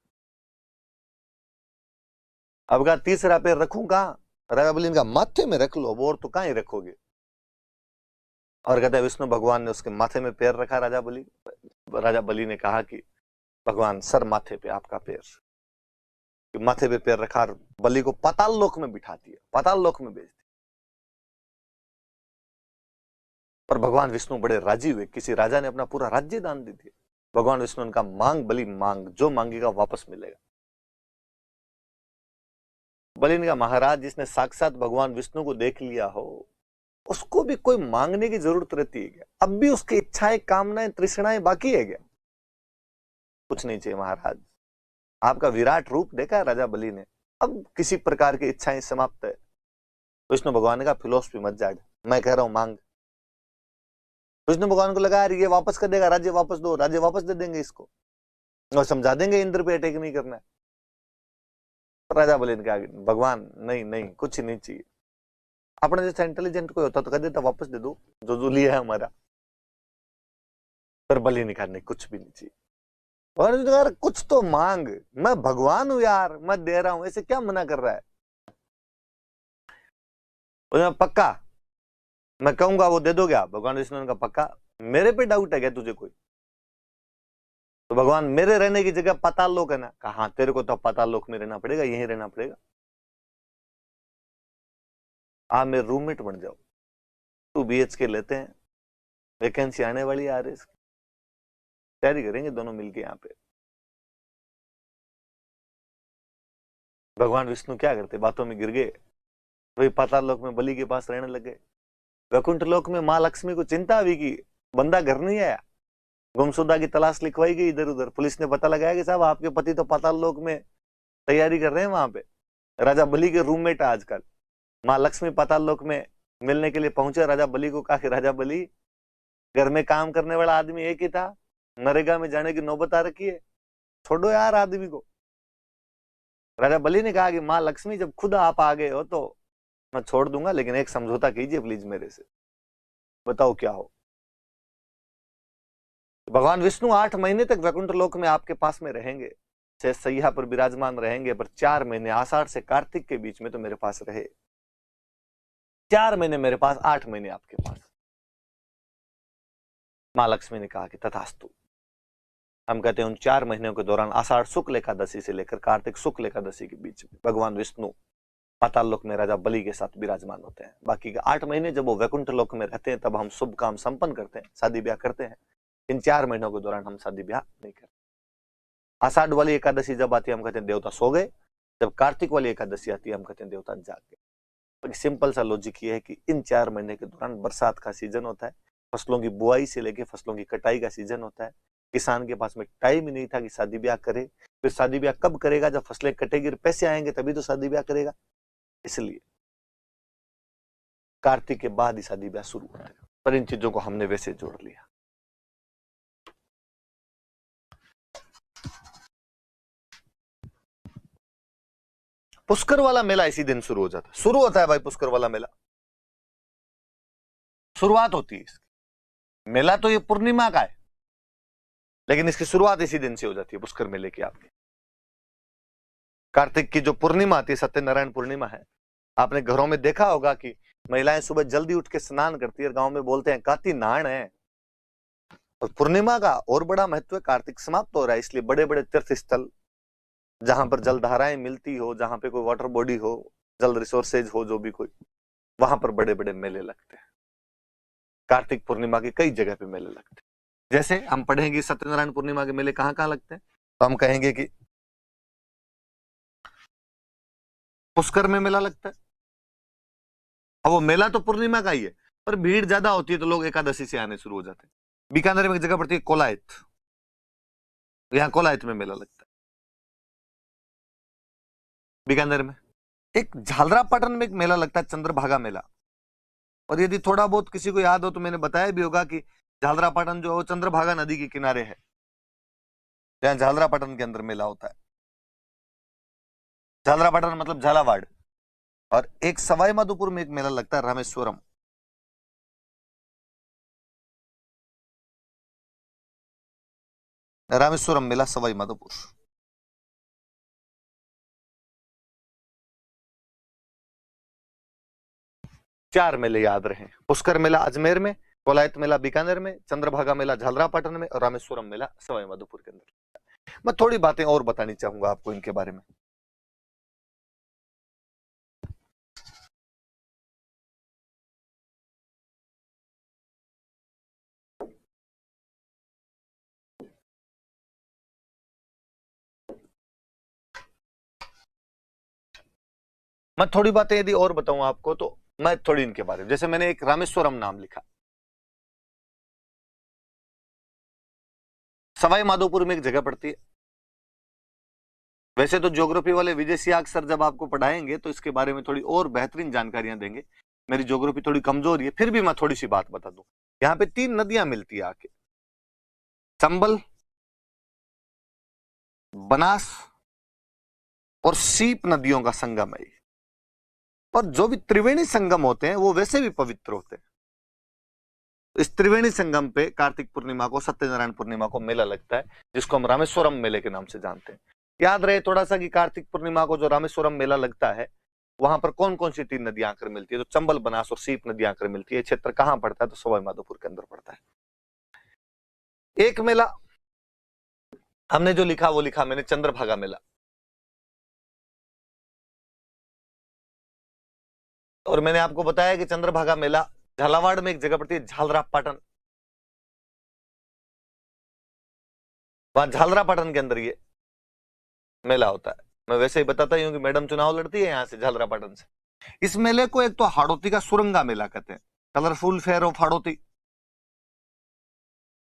अब कहा तीसरा पैर रखूं कहां? राजा बलि ने कहा माथे में रख लो, और तो कहां ही रखोगे। और कहते विष्णु भगवान ने उसके माथे में पैर रखा। राजा बलि ने कहा कि भगवान सर माथे पे आपका पैर, कि माथे पे पैर रखा, बलि को पाताल लोक में बिठा दिया, पाताल लोक में भेज दिया। पर भगवान विष्णु बड़े राजी हुए, किसी राजा ने अपना पूरा राज्य दान दे दिया। भगवान विष्णु ने कहा मांग बलि मांग, जो मांगेगा वापस मिलेगा। बलि ने कहा महाराज जिसने साक्षात भगवान विष्णु को देख लिया हो उसको भी कोई मांगने की जरूरत रहती है क्या? अब भी उसकी इच्छाएं, कामनाएं, तृष्णाएं बाकी है क्या? कुछ नहीं चाहिए महाराज, आपका विराट रूप देखा है राजा बलि ने, अब किसी प्रकार की इच्छाएं समाप्त है। विष्णु भगवान ने कहा फिलोसफी मत जाग, मैं कह रहा हूं मांग। विष्णु भगवान को लगा ये वापस कर देगा, राज्य वापस दो, राज्य वापस दे देंगे इसको और समझा देंगे इंद्र पे अटैक नहीं करना है। राजा बलि ने कहा भगवान नहीं नहीं कुछ नहीं चाहिए, अपने जैसा इंटेलिजेंट कोई होता तो कह देता वापस दे दो जो लिया है हमारा। पर बलि ने कहा नहीं कुछ भी नहीं चाहिए। और यार कुछ तो मांग, मैं भगवान हूं यार, मैं दे रहा हूं, ऐसे क्या मना कर रहा है। पक्का मैं कहूंगा वो दे दोगे आप? भगवान विष्णु ने कहा पक्का। मेरे पे डाउट है क्या तुझे कोई? तो भगवान मेरे रहने की जगह पाताल लोक है ना। कहा हाँ तेरे को तो पाताल लोक में रहना पड़ेगा, यहीं रहना पड़ेगा, आप मेरे रूममेट बन जाओ। 2 BHK लेते हैं, वैकेंसी आने वाली है RS की, तैयारी करेंगे दोनों मिलके यहाँ पे। भगवान विष्णु क्या करते, बातों में गिर गए, वही पाताल लोक में बलि के पास रहने लगे। वैकुंठ लोक में माँ लक्ष्मी को चिंता हुई कि बंदा घर नहीं आया, गुमशुदा की तलाश लिखवाई गई इधर उधर। पुलिस ने पता लगाया कि साहब आपके पति तो पाताल लोक में तैयारी कर रहे हैं, वहां पे राजा बलि के रूममेट है आजकल। माँ लक्ष्मी पाताल लोक में मिलने के लिए पहुंचे। राजा बलि को कहा कि राजा बलि, घर में काम करने वाला आदमी एक ही था, नरेगा में जाने की नौबत आ रखी है, छोड़ो यार आदमी को। राजा बलि ने कहा कि माँ लक्ष्मी जब खुद आप आ गए हो तो मैं छोड़ दूंगा, लेकिन एक समझौता कीजिए प्लीज मेरे से, बताओ क्या हो। भगवान विष्णु 8 महीने तक वैकुंठ लोक में आपके पास में रहेंगे, शेष सैया पर विराजमान रहेंगे, पर 4 महीने आषाढ़ से कार्तिक के बीच में तो मेरे पास रहे। 4 महीने मेरे पास, 8 महीने आपके पास। मां लक्ष्मी ने कहा कि तथास्तु। हम कहते हैं उन 4 महीनों के दौरान आषाढ़ शुक्ल एकादशी से लेकर कार्तिक शुक्ल एकादशी के बीच में भगवान विष्णु पाताल लोक में राजा बलि के साथ विराजमान होते हैं। बाकी के 8 महीने जब वो वैकुंठ लोक में रहते हैं तब हम शुभ काम संपन्न करते हैं, शादी ब्याह करते हैं। इन 4 महीनों के दौरान हम शादी ब्याह नहीं करते। आषाढ़ वाली एकादशी जब आती है हम कहते हैं देवता सो गए, जब कार्तिक वाली एकादशी आती है हम कहते हैं देवता जाग गए। सिंपल सा लॉजिक ये है कि इन 4 महीने के दौरान बरसात का सीजन होता है, फसलों की बुआई से लेकर फसलों की कटाई का सीजन होता है। किसान के पास में टाइम ही नहीं था कि शादी ब्याह करे, फिर शादी ब्याह कब करेगा, जब फसलें कटेगी पैसे आएंगे तभी तो शादी ब्याह करेगा। इसलिए कार्तिक के बाद ही शादी ब्याह शुरू होता है। पर इन चीजों को हमने वैसे जोड़ लिया। पुष्कर वाला मेला इसी दिन शुरू हो जाता है। शुरू होता है भाई पुष्कर वाला मेला, शुरुआत होती है इसकी। मेला तो ये पूर्णिमा का है, लेकिन इसकी शुरुआत इसी दिन से हो जाती है पुष्कर मेले की। आपके कार्तिक की जो पूर्णिमा आती है, सत्यनारायण पूर्णिमा है, आपने घरों में देखा होगा कि महिलाएं सुबह जल्दी उठ के स्नान करती है, गांव में बोलते हैं काती नहान है। और पूर्णिमा का और बड़ा महत्व है, कार्तिक समाप्त हो रहा है इसलिए बड़े बड़े तीर्थ स्थल जहां पर जलधाराएं मिलती हो, जहां पे कोई वाटर बॉडी हो, जल रिसोर्सेज हो, जो भी कोई, वहां पर बड़े बड़े मेले लगते हैं। कार्तिक पूर्णिमा के कई जगह पे मेले लगते हैं। जैसे हम पढ़ेंगे सत्यनारायण पूर्णिमा के मेले कहां कहां लगते हैं, तो हम कहेंगे कि पुष्कर में मेला लगता है। अब वो मेला तो पूर्णिमा का ही है, पर भीड़ ज्यादा होती है तो लोग एकादशी से आने शुरू हो जाते हैं। बीकानेर में एक जगह पड़ती है कोलायत, यहाँ कोलायत में मेला लगता है। बीकानेर में एक झालरापाटन में एक मेला लगता है, चंद्रभागा मेला। और यदि थोड़ा बहुत किसी को याद हो तो मैंने बताया भी होगा कि झालरापाटन जो है चंद्रभागा नदी के किनारे है, जहां झालरापाटन के अंदर मेला होता है। झालरापाटन मतलब झालावाड़। और एक सवाई माधोपुर में एक मेला लगता है रामेश्वरम। रामेश्वरम मेला सवाई माधोपुर। चार मेले याद रहे, पुष्कर मेला अजमेर में, कोलायत मेला बीकानेर में, चंद्रभागा मेला झालरापाटन में और रामेश्वरम मेला सवाई माधोपुर के अंदर। मैं थोड़ी बातें और बतानी चाहूंगा आपको इनके बारे में। मैं थोड़ी बातें यदि और बताऊं आपको तो मैं थोड़ी इनके बारे में, जैसे मैंने एक रामेश्वरम नाम लिखा, सवाई माधोपुर में एक जगह पड़ती है। वैसे तो ज्योग्राफी वाले विजय सियाग सर जब आपको पढ़ाएंगे तो इसके बारे में थोड़ी और बेहतरीन जानकारियां देंगे। मेरी ज्योग्राफी थोड़ी कमजोर है, फिर भी मैं थोड़ी सी बात बता दूं। यहाँ पे 3 नदियां मिलती है आके, चंबल, बनास और सीप नदियों का संगम है। और जो भी त्रिवेणी संगम होते हैं वो वैसे भी पवित्र होते हैं। इस त्रिवेणी संगम पे कार्तिक पूर्णिमा को, सत्यनारायण पूर्णिमा को मेला लगता है, जिसको हम रामेश्वरम मेले के नाम से जानते हैं। याद रहे थोड़ा सा कि कार्तिक पूर्णिमा को जो रामेश्वरम मेला लगता है, वहां पर कौन कौन सी 3 नदियां आकर मिलती है? तो चंबल, बनास और सीप नदियां आकर मिलती है। क्षेत्र कहां पड़ता है? तो सवाई माधोपुर के अंदर पड़ता है। एक मेला हमने जो लिखा वो लिखा मैंने, चंद्रभागा मेला। और मैंने आपको बताया कि चंद्रभागा मेला झालावाड़ में एक जगह पड़ती है, झालरापाटन। वहां झालरापाटन के अंदर ये मेला होता है। मैं वैसे ही बताता ही हूँ कि मैडम चुनाव लड़ती है यहाँ से, झालरापाटन से। इस मेले को एक तो हाड़ौती का सुरंगा मेला कहते हैं, कलरफुल फेयर ऑफ हाड़ौती,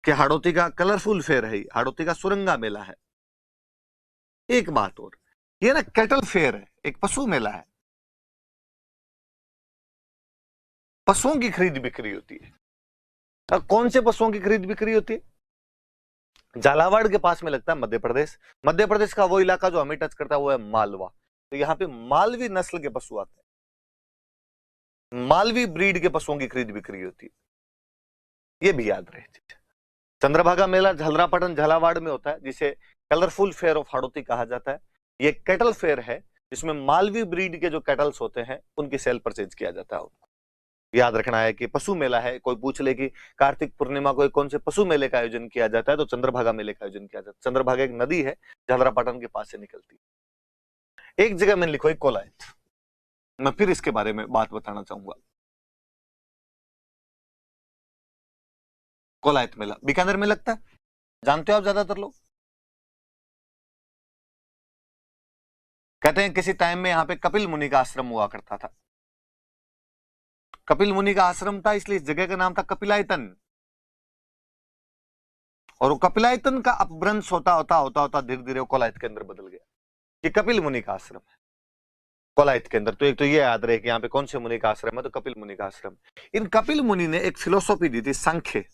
कि हाड़ौती का कलरफुल फेयर है, हाड़ौती का सुरंगा मेला है। एक बात और, ये ना कैटल फेयर है, एक पशु मेला है। पशुओं की खरीद बिक्री होती है। और कौन से पशुओं की खरीद बिक्री होती है? झालावाड़ के पास में लगता है मध्य प्रदेश। मध्य प्रदेश का वो इलाका जो हमें टच करता है वो है मालवा। तो यहाँ पे मालवी नस्ल के पशु आते हैं, मालवी ब्रीड के पशुओं की खरीद बिक्री होती है। ये भी याद रहे। चंद्रभागा मेला झालरापाटन झालावाड़ में होता है, जिसे कलरफुल फेयर ऑफ हाड़ौती कहा जाता है। ये कैटल फेयर है, जिसमें मालवी ब्रीड के जो कैटल्स होते हैं उनकी सेल परचेज किया जाता है। याद रखना है कि पशु मेला है। कोई पूछ ले कि कार्तिक पूर्णिमा को कौन से पशु मेले का आयोजन किया जाता है, तो चंद्रभागा मेले का आयोजन किया जाता है। चंद्रभागा एक नदी है, झालरापाटन के पास से निकलती है। एक जगह मैंने लिखो है कोलायत। मैं फिर इसके बारे में बात बताना चाहूंगा। कोलायत मेला बीकानेर में लगता है, जानते हो आप ज्यादातर लोग। कहते हैं किसी टाइम में यहाँ पे कपिल मुनि का आश्रम हुआ करता था। कपिल मुनि का आश्रम था, इसलिए इस जगह का नाम था कपिलायतन। और वो कपिलायतन का अपभ्रंश होता होता होता होता धीरे धीरे कोलायत के अंदर बदल गया। ये कपिल मुनि का आश्रम है कोलायत के अंदर। तो एक तो ये याद रहे कि यहाँ पे कौन से मुनि का आश्रम है, तो कपिल मुनि का आश्रम। इन कपिल मुनि ने एक फिलोसॉफी दी थी, सांख्य।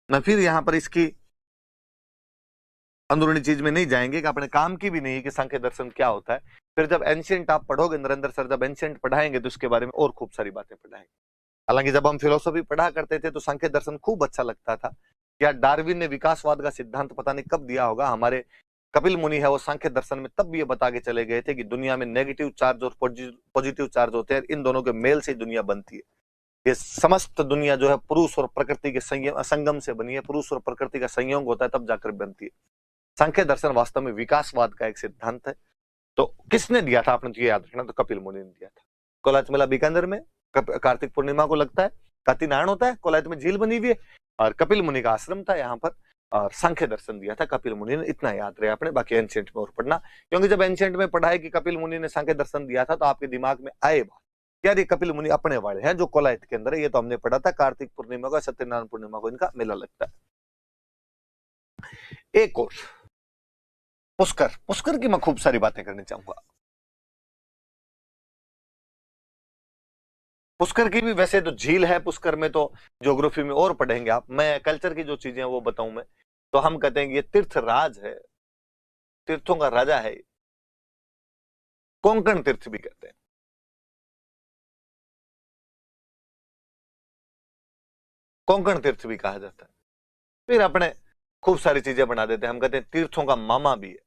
मैं फिर यहां पर इसकी अंदरूनी चीज में नहीं जाएंगे, कि अपने काम की भी नहीं कि सांख्य दर्शन क्या होता है। फिर जब एंशियंट आप पढ़ोगे नरेंद्र सर, जब एंशियंट पढ़ाएंगे तो उसके बारे में और खूब सारी बातें पढ़ाएंगे। हालांकि जब हम फिलोसॉफी पढ़ा करते थे तो सांख्य दर्शन खूब अच्छा लगता था। क्या डार्विन ने विकासवाद का सिद्धांत पता नहीं कब दिया होगा, हमारे कपिल मुनि है वो सांख्य दर्शन में तब भी ये बता के चले गए थे कि दुनिया में नेगेटिव चार्ज और पॉजिटिव चार्ज होते हैं, इन दोनों के मेल से दुनिया बनती है। ये समस्त दुनिया जो है पुरुष और प्रकृति के संगम से बनी है, पुरुष और प्रकृति का संयोग होता है तब जाकर बनती है। सांख्य दर्शन वास्तव में विकासवाद का एक सिद्धांत है। तो किसने दिया था आपने तो ये याद रखना, तो कपिल मुनि ने दिया था। कोलायत मेला बीकानेर में कार्तिक पूर्णिमा को लगता है। काती नारायण होता है, कोलायत में झील बनी हुई है, और कपिल मुनि का आश्रम था यहाँ पर, और सांख्य दर्शन दिया था कपिल मुनि ने। इतना याद रहे आपने, बाकी एंशिएंट में और पढ़ना, क्योंकि जब एंशिएंट में पढ़ा है कि कपिल मुनि ने सांख्य दर्शन दिया था तो आपके दिमाग में आए बात यार, ये कपिल मुनि अपने वाले हैं जो कोलायत के अंदर है। ये तो हमने पढ़ा था, कार्तिक पूर्णिमा का, सत्यनारायण पूर्णिमा को इनका मेला लगता है। एक और पुष्कर, पुष्कर की मैं खूब सारी बातें करनी चाहूंगा। पुष्कर की भी वैसे तो झील है, पुष्कर में तो ज्योग्राफी में और पढ़ेंगे आप, मैं कल्चर की जो चीजें हैं वो बताऊं मैं। तो हम कहते हैं कि ये तीर्थ राज है, तीर्थों का राजा है। कोंकण तीर्थ भी कहते हैं। कोंकण तीर्थ भी कहा जाता है। फिर अपने खूब सारी चीजें बना देते हैं, हम कहते हैं तीर्थों का मामा भी है।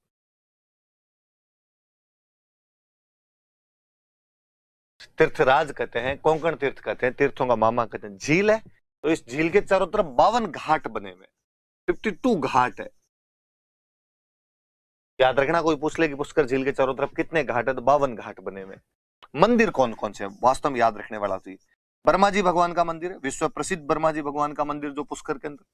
तीर्थराज कहते हैं, कोंकण तीर्थ कहते हैं, तीर्थों का मामा कहते हैं। झील है तो इस झील के चारों तरफ 52 घाट बने हुए, 52 घाट है। याद रखना, कोई पूछ ले कि पुष्कर झील के चारों तरफ कितने घाट है, तो 52 घाट बने हुए। मंदिर कौन कौन से वास्तव में याद रखने वाला थी। ब्रह्मा जी भगवान का मंदिर है, विश्व प्रसिद्ध ब्रह्मा जी भगवान का मंदिर जो पुष्कर के अंदर।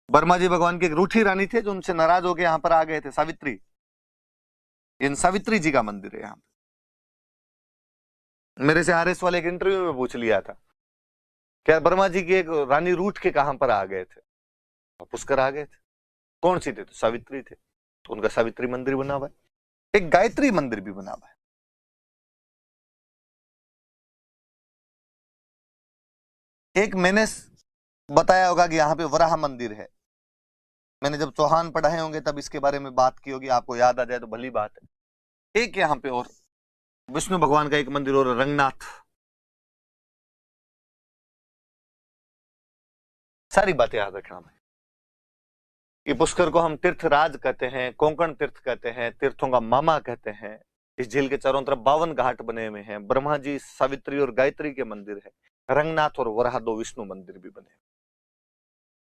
ब्रह्मा जी भगवान की एक रूठी रानी थे जो उनसे नाराज होकर यहाँ पर आ गए थे, सावित्री। इन सावित्री जी का मंदिर है यहाँ। मेरे से आरएस वाले एक इंटरव्यू में पूछ लिया था, क्या ब्रह्मा जी की एक रानी रूठ के कहां पर आ गए थे, पुष्कर आ गए थे। कौन सी थे, तो सावित्री थे। तो उनका सावित्री मंदिर बना हुआ है। एक गायत्री मंदिर भी बना हुआ है। एक मैंने बताया होगा कि यहाँ पे वराह मंदिर है। मैंने जब चौहान पढ़ाए होंगे तब इसके बारे में बात की होगी, आपको याद आ जाए तो भली बात है। एक यहाँ पे और विष्णु भगवान का एक मंदिर और रंगनाथ, सारी बातें याद रखना भाई। ये पुष्कर को हम तीर्थराज कहते हैं, कोंकण तीर्थ कहते हैं, तीर्थों का मामा कहते हैं। इस झील के चारों तरफ 52 घाट बने हुए हैं। ब्रह्मा जी, सावित्री और गायत्री के मंदिर है। रंगनाथ और वराह 2 विष्णु मंदिर भी बने।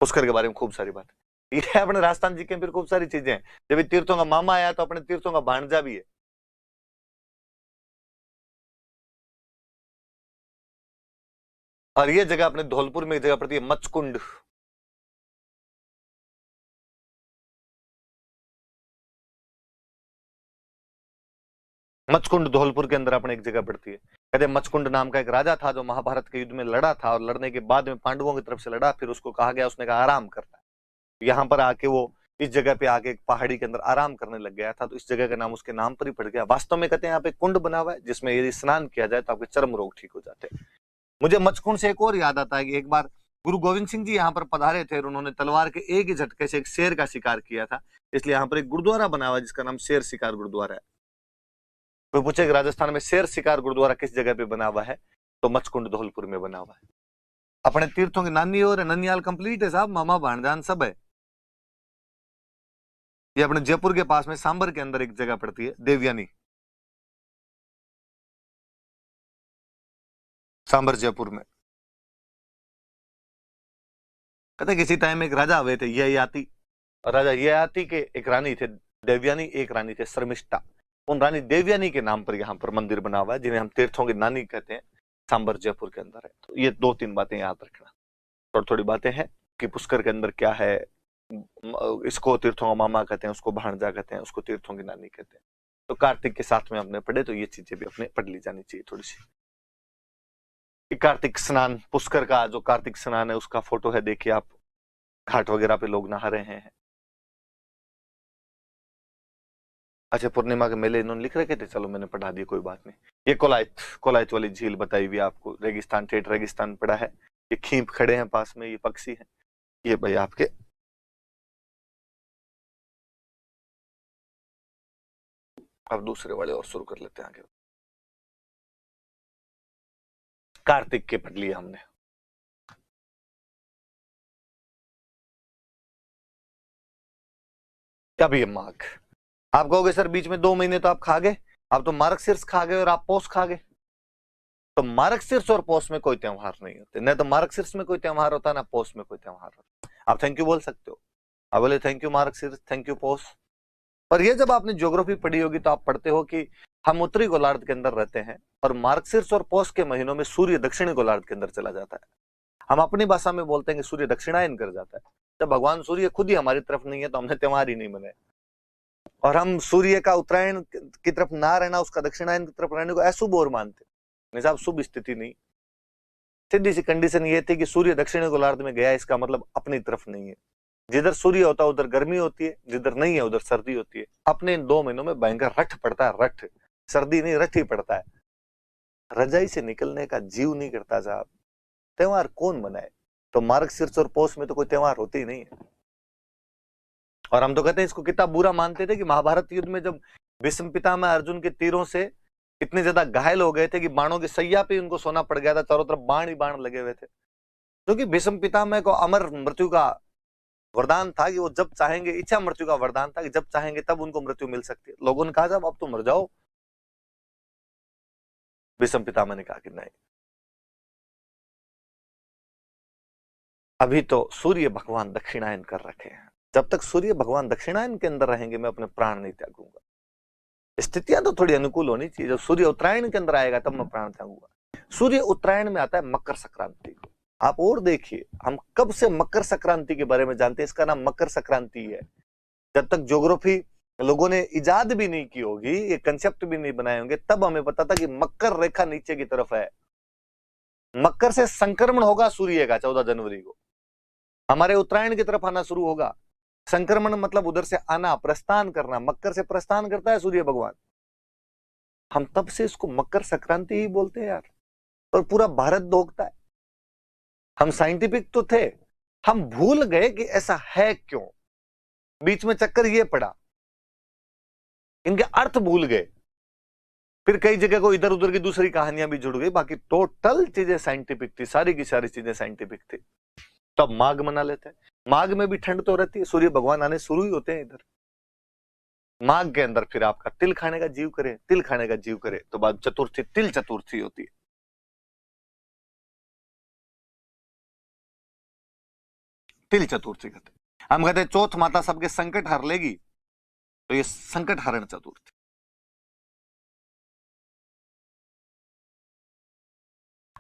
पुष्कर के बारे में खूब सारी बात है। ये अपने राजस्थान जी के फिर खूब सारी चीजें हैं। जब ये तीर्थों का मामा आया तो अपने तीर्थों का भांजा भी है। और ये जगह अपने धौलपुर में एक जगह पड़ती है मचकुंड। मचकुंड धौलपुर के अंदर अपने एक जगह पड़ती है। कहते हैं मचकुंड नाम का एक राजा था जो महाभारत के युद्ध में लड़ा था, और लड़ने के बाद में पांडवों की तरफ से लड़ा। फिर उसको कहा गया, उसने कहा आराम करना है। यहाँ पर आके वो इस जगह पे आके एक पहाड़ी के अंदर आराम करने लग गया था, तो इस जगह का नाम उसके नाम पर ही पड़ गया। वास्तव में कहते हैं यहाँ पे कुंड बना हुआ है जिसमें यदि स्नान किया जाए तो आपके चर्म रोग ठीक हो जाते हैं। मुझे मचकुंड से एक और याद आता है कि एक बार गुरु गोविंद सिंह जी यहाँ पर पधारे थे और उन्होंने तलवार के एक ही झटके से एक शेर का शिकार किया था। इसलिए यहाँ पर एक गुरुद्वारा बना हुआ है जिसका नाम शेर शिकार गुरुद्वारा है। कोई पूछे कि राजस्थान में शेर शिकार गुरुद्वारा किस जगह पे बना हुआ है, तो मचकुंड धौलपुर में बना हुआ है। अपने तीर्थों की नानी और ननियाल कंप्लीट है साहब, मामा भांजान सब है। ये अपने जयपुर के पास में सांबर के अंदर एक जगह पड़ती है देवयानी, सांबर जयपुर में। कहते किसी टाइम एक राजा हुए थे ययाति, राजा ययाति के एक रानी थे देवयानी, एक रानी थे शर्मिष्ठा। उन रानी देवयानी के नाम पर यहाँ पर मंदिर बना हुआ है जिन्हें हम तीर्थों की नानी कहते हैं, सांबर जयपुर के अंदर है। तो ये 2-3 बातें याद रखना। थोड़ी थोड़ी बातें हैं कि पुष्कर के अंदर क्या है। इसको तीर्थों का मामा कहते हैं, उसको भांजा कहते हैं, उसको तीर्थों की नानी कहते हैं। तो कार्तिक के साथ में हमने पढ़े, तो ये चीजें भी अपने पढ़ ली जानी चाहिए थोड़ी सी। कार्तिक स्नान, पुष्कर का जो कार्तिक स्नान है उसका फोटो है, देखिए आप, घाट वगैरह पे लोग नहा रहे हैं। अच्छा, पूर्णिमा के मेले इन्होंने लिख रखे थे, चलो मैंने पढ़ा दिया, कोई बात नहीं। ये कोलायत, कोलायत वाली झील बताई हुई आपको, रेगिस्तान, ठेठ रेगिस्तान पड़ा है। ये खींप खड़े हैं पास में, ये पक्षी है। ये भाई आपके अब दूसरे वाले और शुरू कर लेते हैं आगे। कार्तिक के पढ़ लिया हमने। अब ये माघ, आप कहोगे सर बीच में 2 महीने तो आप खा गए, आप तो मार्गशीर्ष खा गए और आप पौष खा गए। तो मार्गशीर्ष और पौष में कोई त्योहार नहीं होते, न तो मार्गशीर्ष में कोई त्योहार होता है, ना पौष में कोई त्योहार होता। आप थैंक यू बोल सकते हो, आप बोले thank you Margashirsha, thank you Paush. पर ये जब आपने ज्योग्राफी पढ़ी होगी तो आप पढ़ते हो कि हम उत्तरी गोलार्ध के अंदर रहते हैं और मार्गशीर्ष और पौष के महीनों में सूर्य दक्षिणी गोलार्ध के अंदर चला जाता है। हम अपनी भाषा में बोलते हैं कि सूर्य दक्षिणायन कर जाता है। जब भगवान सूर्य खुद ही हमारी तरफ नहीं है तो हमने त्योहार ही नहीं मनाए। और हम सूर्य का उत्तरायण की तरफ ना रहना, उसका दक्षिणायन की तरफ रहने को अशुभ और मानते। नहीं साहब, शुभ स्थिति नहीं। सीधी सी कंडीशन ये थी कि सूर्य दक्षिणी गोलार्ध में गया, इसका मतलब अपनी तरफ नहीं है। जिधर सूर्य होता है उधर गर्मी होती है, जिधर नहीं है उधर सर्दी होती है। अपने इन 2 महीनों में भयंकर रठ पड़ता है, रठ, सर्दी नहीं रठ ही पड़ता है। रजाई से निकलने का जीव नहीं करता साहब। त्योहार कौन मनाए? तो मार्गशीर्ष और पौष में तो कोई त्योहार होते ही नहीं है। और हम तो कहते हैं, इसको कितना बुरा मानते थे कि महाभारत युद्ध में जब भीष्म पितामह अर्जुन के तीरों से इतने ज्यादा घायल हो गए थे कि बाणों की सैया पे उनको सोना पड़ गया था, चारों तरफ बाण ही बाण लगे हुए थे। क्योंकि भीष्म पितामह को अमर मृत्यु का वरदान था कि वो जब चाहेंगे, इच्छा मृत्यु का वरदान था कि जब चाहेंगे तब उनको मृत्यु मिल सकती है। लोगों ने कहा जब अब तो मर जाओ, भीष्म पितामह ने कहा कि नहीं, अभी तो सूर्य भगवान दक्षिणायन कर रखे हैं, जब तक सूर्य भगवान दक्षिणायन के अंदर रहेंगे मैं अपने प्राण नहीं त्यागूंगा। स्थितियां तो थोड़ी अनुकूल होनी चाहिए। जब सूर्य उत्तरायण के अंदर आएगा तब मैं प्राण त्यागूंगा। सूर्य उत्तरायण में आता है मकर संक्रांति को। आप और देखिए, हम कब से मकर संक्रांति के बारे में जानते हैं, इसका नाम मकर संक्रांति है। जब तक ज्योग्राफी लोगों ने इजाद भी नहीं की होगी, ये कंसेप्ट भी नहीं बनाए होंगे, तब हमें पता था कि मकर रेखा नीचे की तरफ है। मकर से संक्रमण होगा सूर्य का 14 जनवरी को, हमारे उत्तरायण की तरफ आना शुरू होगा। संक्रमण मतलब उधर से आना, प्रस्थान करना। मकर से प्रस्थान करता है सूर्य भगवान। हम तब से इसको मकर संक्रांति ही बोलते हैं यार, और पूरा भारत भोगता है। हम साइंटिफिक तो थे, हम भूल गए कि ऐसा है क्यों। बीच में चक्कर ये पड़ा, इनके अर्थ भूल गए, फिर कई जगह को इधर उधर की दूसरी कहानियां भी जुड़ गई, बाकी टोटल चीजें साइंटिफिक थी, सारी की सारी चीजें साइंटिफिक थी। तब माघ मना लेते हैं। माघ में भी ठंड तो रहती है, सूर्य भगवान आने शुरू ही होते हैं इधर। माघ के अंदर फिर आपका तिल खाने का जीव करे, तिल खाने का जीव करे तो बाद चतुर्थी, तिल चतुर्थी होती है। तिल चतुर्थी कहते हैं। हम कहते हैं चौथ माता सबके संकट हर लेगी, तो ये संकट हरण चतुर्थी।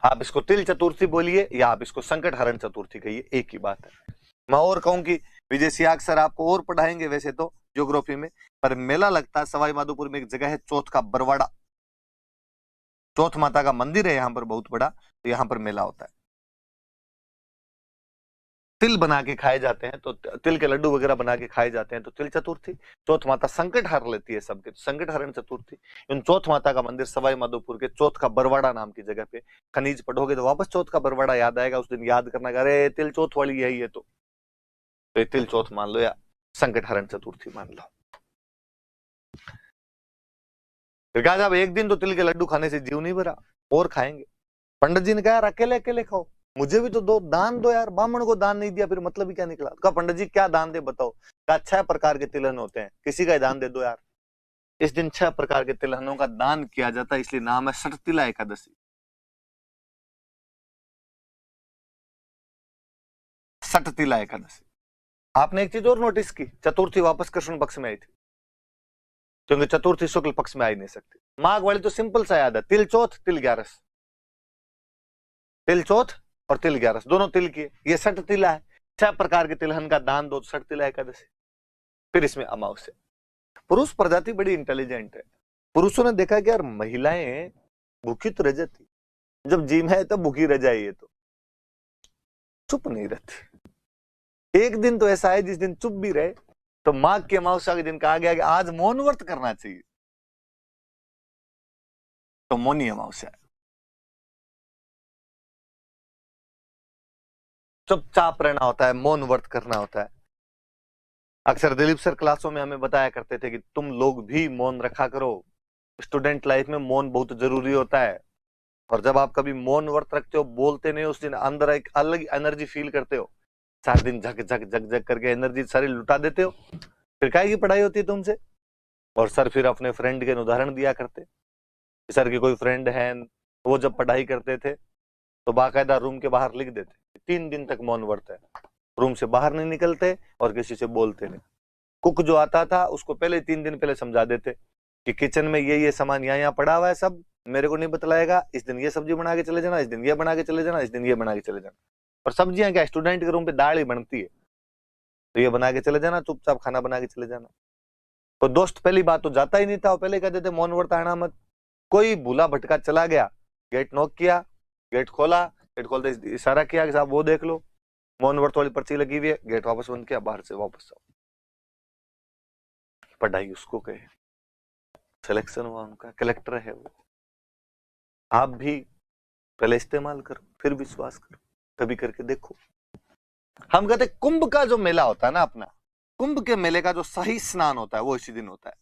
आप इसको तिल चतुर्थी बोलिए या आप इसको संकट हरण चतुर्थी कहिए, एक ही बात है। मैं और कहूं कि विजय सियाग सर आपको और पढ़ाएंगे वैसे तो ज्योग्राफी में, पर मेला लगता है सवाई माधोपुर में, एक जगह है चौथ का बरवाड़ा, चौथ माता का मंदिर है यहाँ पर बहुत बड़ा, तो यहाँ पर मेला होता है। तिल बना के खाए जाते हैं, तो तिल के लड्डू वगैरह बना के खाए जाते हैं, तो तिल चतुर्थी। चौथ माता संकट हर लेती है सबके, तो संकट हरण चतुर्थी। इन चौथ माता का मंदिर सवाई माधोपुर के चौथ का बरवाड़ा नाम की जगह पे, खनिज पढ़ोगे तो वापस चौथ का बरवाड़ा याद आएगा, उस दिन याद करना, अरे तिल चौथ वाली है ये, तो ये तिल चौथ मान लो या संकट हरण चतुर्थी मान लो। फिर कहा साहब एक दिन तो तिल के लड्डू खाने से जीव नहीं भरा, और खाएंगे। पंडित जी ने कहा यार अकेले अकेले खाओ, मुझे भी तो दो, दान दो यार, ब्राह्मण को दान नहीं दिया फिर मतलब ही क्या निकला। कहा पंडित जी क्या दान दे बताओ। कहा 6 प्रकार के तिलहन होते हैं, किसी का दान दे दो यार। इस दिन 6 प्रकार के तिलहनों का दान किया जाता है, इसलिए नाम है सठतिला एकादशी। सठतिला एकादशी। आपने एक चीज और नोटिस की, चतुर्थी वापस कृष्ण पक्ष में आई थी, क्योंकि चतुर्थी शुक्ल पक्ष में आ ही नहीं सकती। माघ वाली तो सिंपल सा याद है, तिल चौथ तिल 11, तिल चौथ और तिल 11 दोनों तिल की, ये सठतिला है। 6 प्रकार के तिलहन का दान दो, सठतिला एकादशी। फिर इसमें अमावस्या। पुरुष प्रजाति बड़ी इंटेलिजेंट है। पुरुषों ने देखा कि यार महिलाएं भूखी तो रह जाती, जब जिम है तब भूखी रह जाए, ये तो चुप नहीं रहती। एक दिन तो ऐसा है जिस दिन चुप भी रहे, तो माघ की अमावस्या के दिन कहा गया कि आज मौन व्रत करना चाहिए, तो मौनी अमावस्या है। चुपचाप रहना होता है, मौन व्रत करना होता है। अक्सर दिलीप सर क्लासों में हमें बताया करते थे कि तुम लोग भी मौन रखा करो, स्टूडेंट लाइफ में मौन बहुत जरूरी होता है। और जब आप कभी मौन व्रत रखते हो, बोलते नहीं हो, उस दिन अंदर एक अलग एनर्जी फील करते हो। 4 दिन झक झक झक झक करके एनर्जी सारी लुटा देते हो, फिर काय की पढ़ाई होती है तुमसे। और सर फिर अपने फ्रेंड के उदाहरण दिया करते, सर की कोई फ्रेंड है, वो जब पढ़ाई करते थे तो बाकायदा रूम के बाहर लिख देते 3 दिन तक मौन व्रत है, रूम से बाहर नहीं निकलते और किसी से बोलते नहीं। कुक जो आता था उसको पहले 3 दिन पहले समझा देते कि किचन में ये सामान यहाँ पड़ा हुआ है, सब मेरे को नहीं बतलाएगा, इस दिन ये सब्जी बना के चले जाना, इस दिन ये बना के चले जाना, इस दिन ये बना के चले जाना। और सब्जियां क्या, स्टूडेंट के रूम पे दाल ही बनती है, तो ये बना के चले जाना, चुपचाप खाना बना के चले जाना। तो दोस्त पहली बात तो जाता ही नहीं था, पहले कहते थे मौन व्रत आना मत। कोई भूला भटका चला गया, गेट नॉक किया, गेट खोला, गेट खोलते इशारा किया कि साहब वो देख लो, मौन व्रत वाली पर्ची लगी हुई है, गेट वापस बंद किया, बाहर से वापस आओ। पढ़ाई उसको कहे, सिलेक्शन हुआ उनका, कलेक्टर है वो। आप भी पहले इस्तेमाल करो, फिर विश्वास करो, कभी करके देखो। हम कहते कुंभ का जो मेला होता है ना अपना, कुंभ के मेले का जो सही स्नान होता है वो इसी दिन होता है।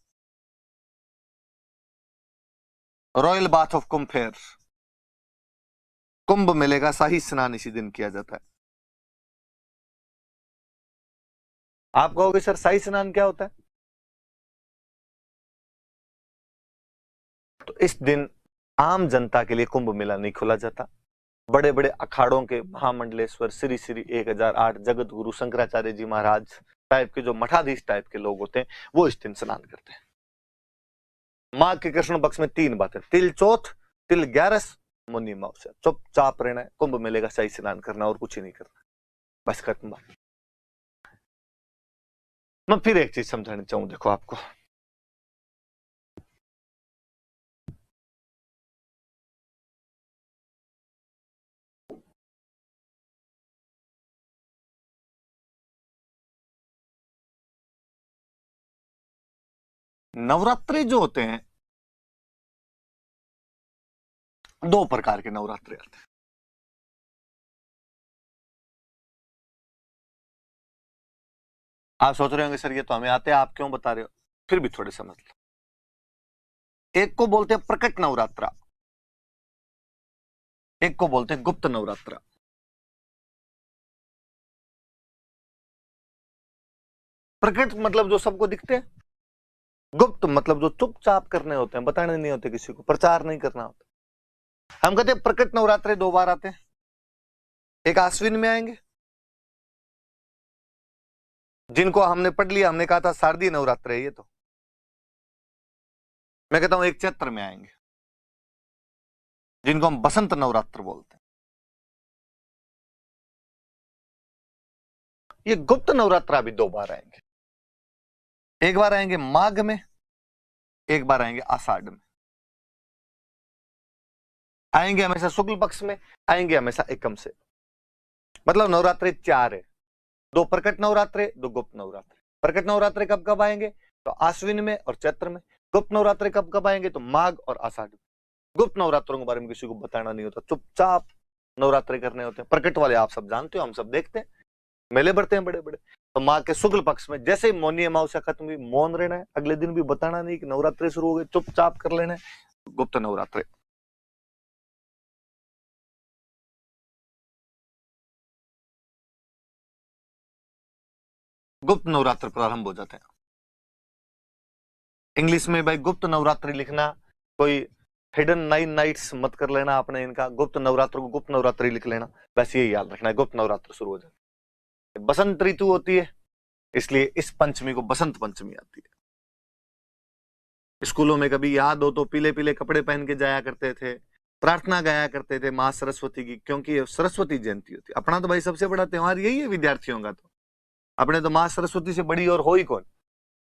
Royal bath of Kumbh fair, Kumbh मेले का सही स्नान इसी दिन किया जाता है। आप कहोगे सर सही स्नान क्या होता है? तो इस दिन आम जनता के लिए कुंभ मेला नहीं खोला जाता। बड़े बड़े अखाड़ों के महामंडलेश्वर श्री श्री 1008 जगत गुरु शंकराचार्य जी महाराज टाइप के जो मठाधीश टाइप के लोग होते हैं, वो इस दिन स्नान करते हैं। माघ के कृष्ण पक्ष में 3 बातें, तिल चौथ, तिल 11, मुनि अमावस्या। चुपचाप रहना है, कुंभ मेले का सही स्नान करना और कुछ ही नहीं करना, बस खत्म बात। मैं फिर एक चीज समझाना चाहूं, देखो आपको नवरात्रि जो होते हैं, 2 प्रकार के नवरात्रि आते हैं। आप सोच रहे होंगे सर ये तो हमें आते हैं, आप क्यों बता रहे हो? फिर भी थोड़े समझ लो। एक को बोलते हैं प्रकट नवरात्रा, एक को बोलते हैं गुप्त नवरात्रा। प्रकट मतलब जो सबको दिखते हैं, गुप्त मतलब जो चुपचाप करने होते हैं, बताने नहीं होते, किसी को प्रचार नहीं करना होता। हम कहते हैं प्रकट नवरात्रे 2 बार आते हैं, एक आश्विन में आएंगे, जिनको हमने पढ़ लिया, हमने कहा था शारदीय नवरात्र है ये तो। मैं कहता हूं एक चैत्र में आएंगे, जिनको हम बसंत नवरात्र बोलते हैं। ये गुप्त नवरात्र अभी 2 बार आएंगे, एक बार आएंगे माघ में, एक बार आएंगे आषाढ़ में। आएंगे हमेशा शुक्ल पक्ष में, आएंगे हमेशा एकम से। मतलब नवरात्रे 4 है, 2 प्रकट नवरात्रे, 2 गुप्त नवरात्रे। प्रकट नवरात्रे कब कब आएंगे? तो आश्विन में और चैत्र में। गुप्त नवरात्रे कब कब आएंगे? तो माघ और आषाढ़ में। गुप्त नवरात्रों के बारे में किसी को बताना नहीं होता, चुपचाप नवरात्रे करने होते हैं। प्रकट वाले आप सब जानते हो, हम सब देखते हैं, मेले बढ़ते हैं बड़े बड़े। तो माँ के शुक्ल पक्ष में जैसे ही मौनी अमावस्या खत्म हुई, मौन रहना है, अगले दिन भी बताना नहीं कि नवरात्रे शुरू हो गए, चुपचाप कर लेना है। गुप्त नवरात्रे। गुप्त नवरात्र प्रारंभ हो जाते हैं। इंग्लिश में भाई गुप्त नवरात्रि लिखना, कोई हिडन 9 नाइट्स मत कर लेना आपने इनका। गुप्त नवरात्र को गुप्त नवरात्रि लिख लेना, बस ये याद रखना है, गुप्त नवरात्र शुरू हो जाते हैं। बसंत ऋतु होती है, इसलिए इस पंचमी को बसंत पंचमी आती है। स्कूलों में कभी याद हो तो पीले पीले कपड़े पहन के जाया करते थे, प्रार्थना गाया करते थे माँ सरस्वती की, क्योंकि सरस्वती जयंती होती है। अपना तो भाई सबसे बड़ा त्योहार यही है विद्यार्थियों का, तो अपने तो माँ सरस्वती से बड़ी और हो ही कौन।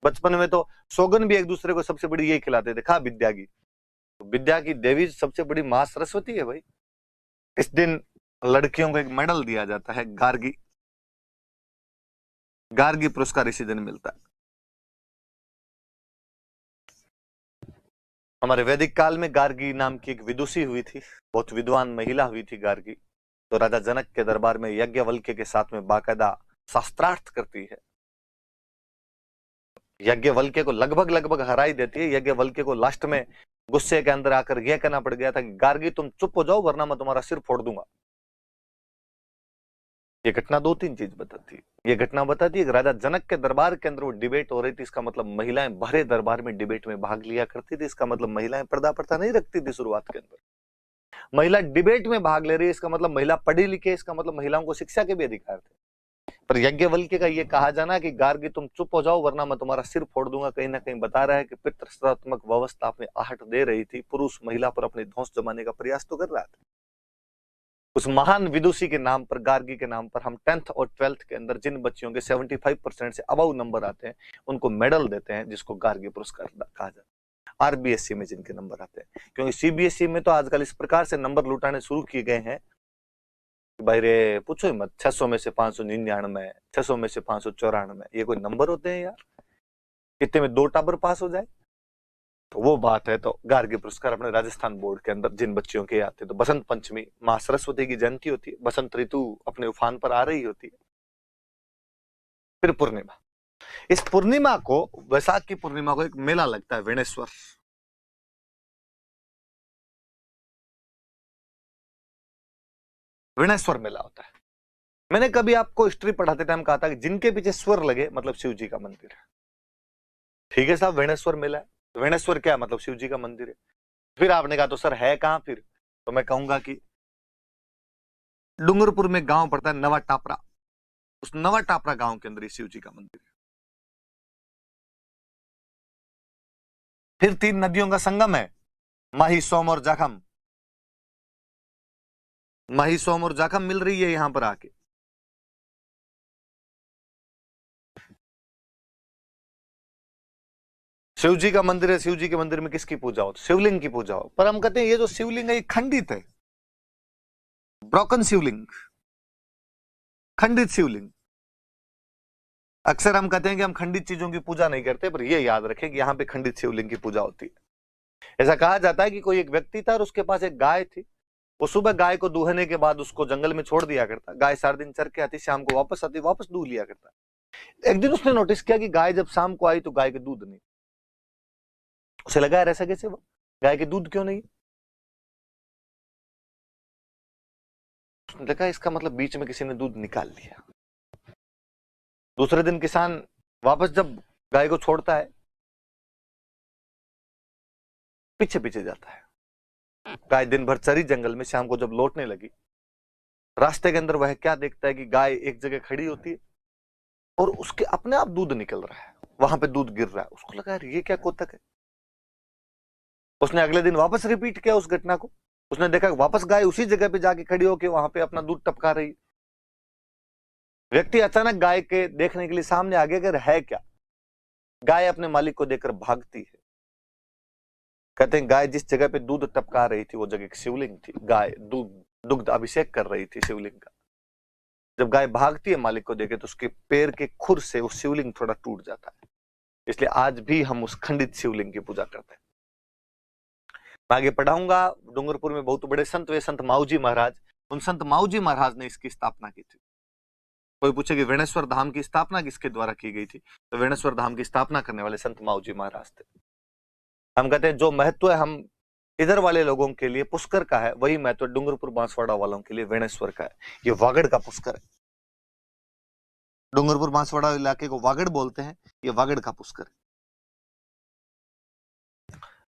बचपन में तो सौगन भी एक दूसरे को सबसे बड़ी यही खिलाते थे, खा विद्या की। तो विद्या की देवी सबसे बड़ी माँ सरस्वती है भाई। इस दिन लड़कियों को एक मेडल दिया जाता है, गार्गी। गार्गी पुरस्कार इसी दिन मिलता है। हमारे वैदिक काल में गार्गी नाम की एक विदुषी हुई थी, बहुत विद्वान महिला हुई थी गार्गी। तो राजा जनक के दरबार में यज्ञवल्क्य के साथ में बाकायदा शास्त्रार्थ करती है। यज्ञवल्क्य को लगभग लगभग हरा ही देती है। यज्ञवल्क्य को लास्ट में गुस्से के अंदर आकर यह कहना पड़ गया था कि गार्गी तुम चुप हो जाओ वरना मैं तुम्हारा सिर फोड़ दूंगा। ये घटना 2-3 चीज बताती है। ये घटना बताती है कि राजा जनक के दरबार के अंदर वो डिबेट हो रही थी, इसका मतलब महिलाएं भरे दरबार में डिबेट में भाग लिया करती थी। इसका मतलब महिलाएं पर्दा प्रथा नहीं रखती थी शुरुआत के अंदर। महिला डिबेट में भाग ले रही है, इसका मतलब महिला पढ़ी लिखी, इसका मतलब महिलाओं को शिक्षा के भी अधिकार थे। पर यज्ञवल्क्य का ये कहा जाना कि गार्गी तुम चुप हो जाओ वरना मैं तुम्हारा सिर फोड़ दूंगा, कहीं ना कहीं बता रहा है कि पितृसत्तात्मक व्यवस्था अपने आहट दे रही थी, पुरुष महिला पर अपने धौंस जमाने का प्रयास तो कर रहा था। उस महान विदुषी के नाम पर, गार्गी के नाम पर, हम 10th और 12th के अंदर जिन बच्चियों के 75% से अबव नंबर आते हैं उनको मेडल देते हैं, जिसको गार्गी पुरस्कार कहा जाता है। आरबीएसई में जिनके नंबर आते हैं, क्योंकि सीबीएसई में तो आजकल इस प्रकार से नंबर लुटाने शुरू किए गए हैं भाई रे पूछो ही मत। 600 में से 599, 600 में से 594, ये कोई नंबर होते हैं यार? कितने में 2 टाबर पास हो जाए? तो वो बात है। तो गार्गी पुरस्कार अपने राजस्थान बोर्ड के अंदर जिन बच्चियों के आते हैं, तो बसंत पंचमी माँ सरस्वती की जयंती होती है, बसंत ऋतु अपने उफान पर आ रही होती है। फिर पूर्णिमा, इस पूर्णिमा को, वैशाख की पूर्णिमा को एक मेला लगता है, वेणेश्वर। वेणेश्वर मेला होता है। मैंने कभी आपको हिस्ट्री पढ़ाते टाइम कहा था कि जिनके पीछे स्वर लगे मतलब शिव जी का मंदिर है। ठीक है साहब, वेणेश्वर मेला है, वेणेश्वर क्या मतलब शिव जी का मंदिर है। फिर आपने कहा तो सर है कहां? फिर तो मैं कहूंगा कि डूंगरपुर में गांव पड़ता है नवा टापरा, उस नवा टापरा गांव के अंदर शिव जी का मंदिर है। फिर 3 नदियों का संगम है, माही, सोम और जाखम। माही, सोम और जाखम मिल रही है यहां पर आके। शिव जी का मंदिर है, शिव जी के मंदिर में किसकी पूजा हो? शिवलिंग की पूजा हो। पर हम कहते हैं ये जो शिवलिंग है ये खंडित है, ब्रोकन शिवलिंग, खंडित शिवलिंग। अक्सर हम कहते हैं कि हम खंडित चीजों की पूजा नहीं करते, पर ये याद रखें कि यहाँ पे खंडित शिवलिंग की पूजा होती है। ऐसा कहा जाता है कि कोई एक व्यक्ति था और उसके पास एक गाय थी। वो सुबह गाय को दूहने के बाद उसको जंगल में छोड़ दिया करता। गाय सारा दिन चर के आती, शाम को वापस आती, वापस दूह लिया करता। एक दिन उसने नोटिस किया कि गाय जब शाम को आई तो गाय के दूध नहीं। उसे लगा यार ऐसा कैसे हुआ, गाय के दूध क्यों नहीं। उसने देखा इसका मतलब बीच में किसी ने दूध निकाल लिया। दूसरे दिन किसान वापस जब गाय को छोड़ता है, पीछे पीछे जाता है। गाय दिन भर चरी जंगल में, शाम को जब लौटने लगी, रास्ते के अंदर वह क्या देखता है कि गाय एक जगह खड़ी होती है और उसके अपने आप दूध निकल रहा है, वहां पे दूध गिर रहा है। उसको लगा यार ये क्या कोतक है। उसने अगले दिन वापस रिपीट किया उस घटना को। उसने देखा वापस गाय उसी जगह पे जाके खड़ी होकर वहां पे अपना दूध टपका रही। व्यक्ति अचानक गाय के देखने के लिए सामने आ गया, अगर है क्या। गाय अपने मालिक को देखकर भागती है। कहते हैं गाय जिस जगह पे दूध टपका रही थी वो जगह एक शिवलिंग थी। गाय दुग्ध अभिषेक कर रही थी शिवलिंग का। जब गाय भागती है मालिक को देखे तो उसके पैर के खुर से वो शिवलिंग थोड़ा टूट जाता है। इसलिए आज भी हम उस खंडित शिवलिंग की पूजा करते हैं। मैं आगे पढ़ाऊंगा। डूंगरपुर में बहुत बड़े संत वे संत माऊजी महाराज। उन संत माऊजी महाराज ने इसकी स्थापना की थी। कोई पूछे कि वेणेश्वर धाम की स्थापना किसके द्वारा की गई थी, तो वेणेश्वर धाम की स्थापना करने वाले संत माऊजी महाराज थे। हम कहते हैं जो महत्व है हम इधर वाले लोगों के लिए पुष्कर का है, वही महत्व डूंगरपुर बांसवाड़ा वालों के लिए वेणेश्वर का है। ये वागड़ का पुष्कर है। डूंगरपुर बांसवाड़ा इलाके को वागड़ बोलते हैं, ये वागड़ का पुष्कर है।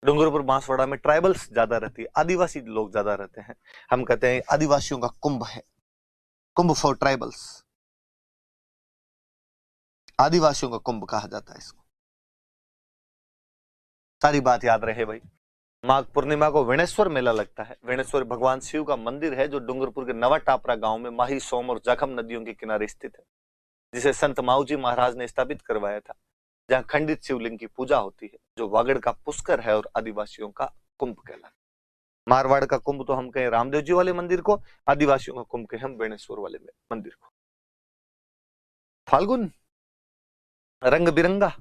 डूंगरपुर बांसवाड़ा में ट्राइबल्स ज्यादा रहती है, आदिवासी लोग ज्यादा रहते हैं। हम कहते हैं आदिवासियों का कुंभ है, कुंभ फॉर ट्राइबल्स। आदिवासियों का कुंभ कहा जाता है इसको। सारी बात याद रहे भाई। माघ पूर्णिमा को वेणेश्वर मेला लगता है। वेणेश्वर भगवान शिव का मंदिर है जो डूंगरपुर के नवा टापरा गांव में माही, सोम और जखम नदियों के किनारे स्थित है, जिसे संत माऊजी महाराज ने स्थापित करवाया था, जहां खंडित शिवलिंग की पूजा होती है, जो वागड़ का पुष्कर है और आदिवासियों का कुंभ कहलाता है। मारवाड़ का कुंभ तो हम कहें रामदेव जी वाले मंदिर को, आदिवासियों का कुंभ कहें हम वेणेश्वर वाले मंदिर को। फाल्गुन रंग बिरंगा,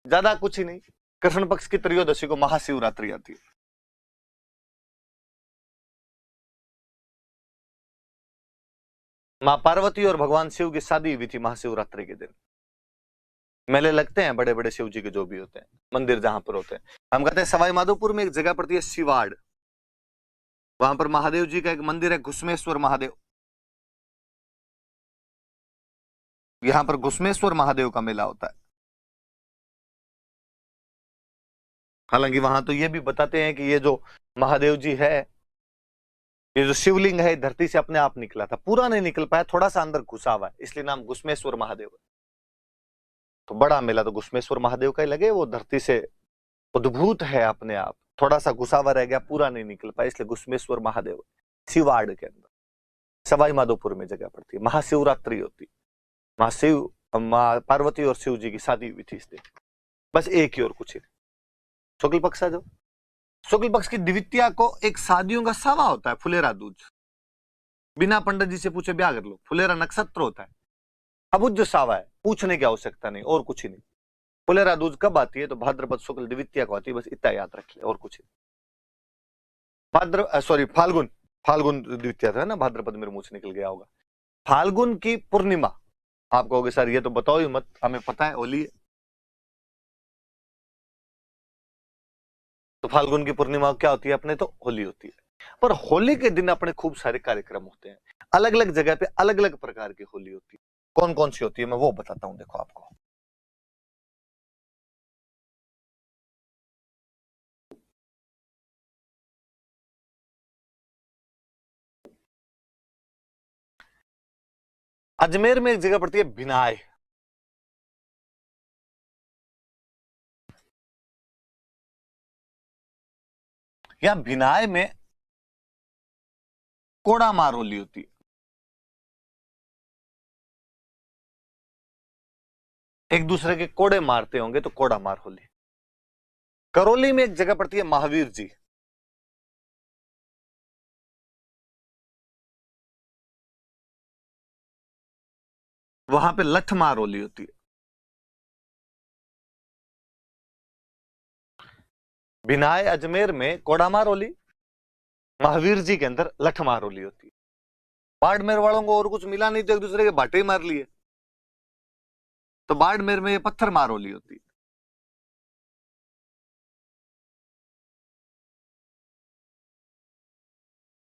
ज्यादा कुछ ही नहीं। कृष्ण पक्ष की त्रयोदशी को महाशिवरात्रि आती है। मां पार्वती और भगवान शिव की शादी हुई थी महाशिवरात्रि के दिन। मेले लगते हैं बड़े बड़े शिव जी के जो भी होते हैं, मंदिर जहां पर होते हैं। हम कहते हैं सवाई माधोपुर में एक जगह पड़ती है शिवाड़, वहां पर महादेव जी का एक मंदिर है, घुसमेश्वर महादेव। यहां पर घुसमेश्वर महादेव का मेला होता है। हालांकि वहां तो ये भी बताते हैं कि ये जो महादेव जी है, ये जो शिवलिंग है धरती से अपने आप निकला था, पूरा नहीं निकल पाया, थोड़ा सा अंदर घुसा हुआ है, इसलिए नाम घुसमेश्वर महादेव है। तो बड़ा मेला तो घुसमेश्वर महादेव का ही लगे, वो धरती से उद्भूत है अपने आप, थोड़ा सा घुसा हुआ रह गया, पूरा नहीं निकल पाया, इसलिए घुसमेश्वर महादेव शिवाड़ के अंदर सवाई माधोपुर में जगह पड़ती है। महाशिवरात्रि होती है। महाशिव मां पार्वती और शिव जी की शादी हुई थी इस दिन, बस एक ही और कुछ ही। शुक्ल पक्ष आ जाओ। शुक्ल पक्ष की द्वितीया को एक शादियों का सावा होता है, फुलेरा दूज। बिना पंडित जी से पूछे ब्याह कर लो। फुलेरा नक्षत्र होता है, अब जो सावा है पूछने की आवश्यकता नहीं, और कुछ ही नहीं। फुलेरा दूज कब आती है तो भाद्रपद शुक्ल द्वितीया को आती है, बस इतना याद रख ले, और कुछ नहीं। फाल्गुन, फाल्गुन द्वितीया था ना, भाद्रपद मेरे मुंह से निकल गया होगा। फाल्गुन की पूर्णिमा, आप कहोगे सर ये तो बताओ ही मत, हमें पता है होली है। तो फाल्गुन की पूर्णिमा क्या होती है अपने, तो होली होती है। पर होली के दिन अपने खूब सारे कार्यक्रम होते हैं, अलग अलग जगह पे अलग अलग प्रकार की होली होती है। कौन कौन सी होती है मैं वो बताता हूं, देखो आपको। अजमेर में एक जगह पड़ती है भिनाय। यहां भिनाय में कोड़ा मार होली होती है। एक दूसरे के कोड़े मारते होंगे तो कोड़ा मार होली। करौली में एक जगह पड़ती है महावीर जी। वहां पे लठ मार होली होती है। भिनाय अजमेर में कोड़ामार होली, महावीर जी के अंदर लठमार होली होती है। बाड़मेर वालों को और कुछ मिला नहीं तो एक दूसरे के बाटे ही मार लिए। तो बाड़मेर में ये पत्थर मार होली होती है।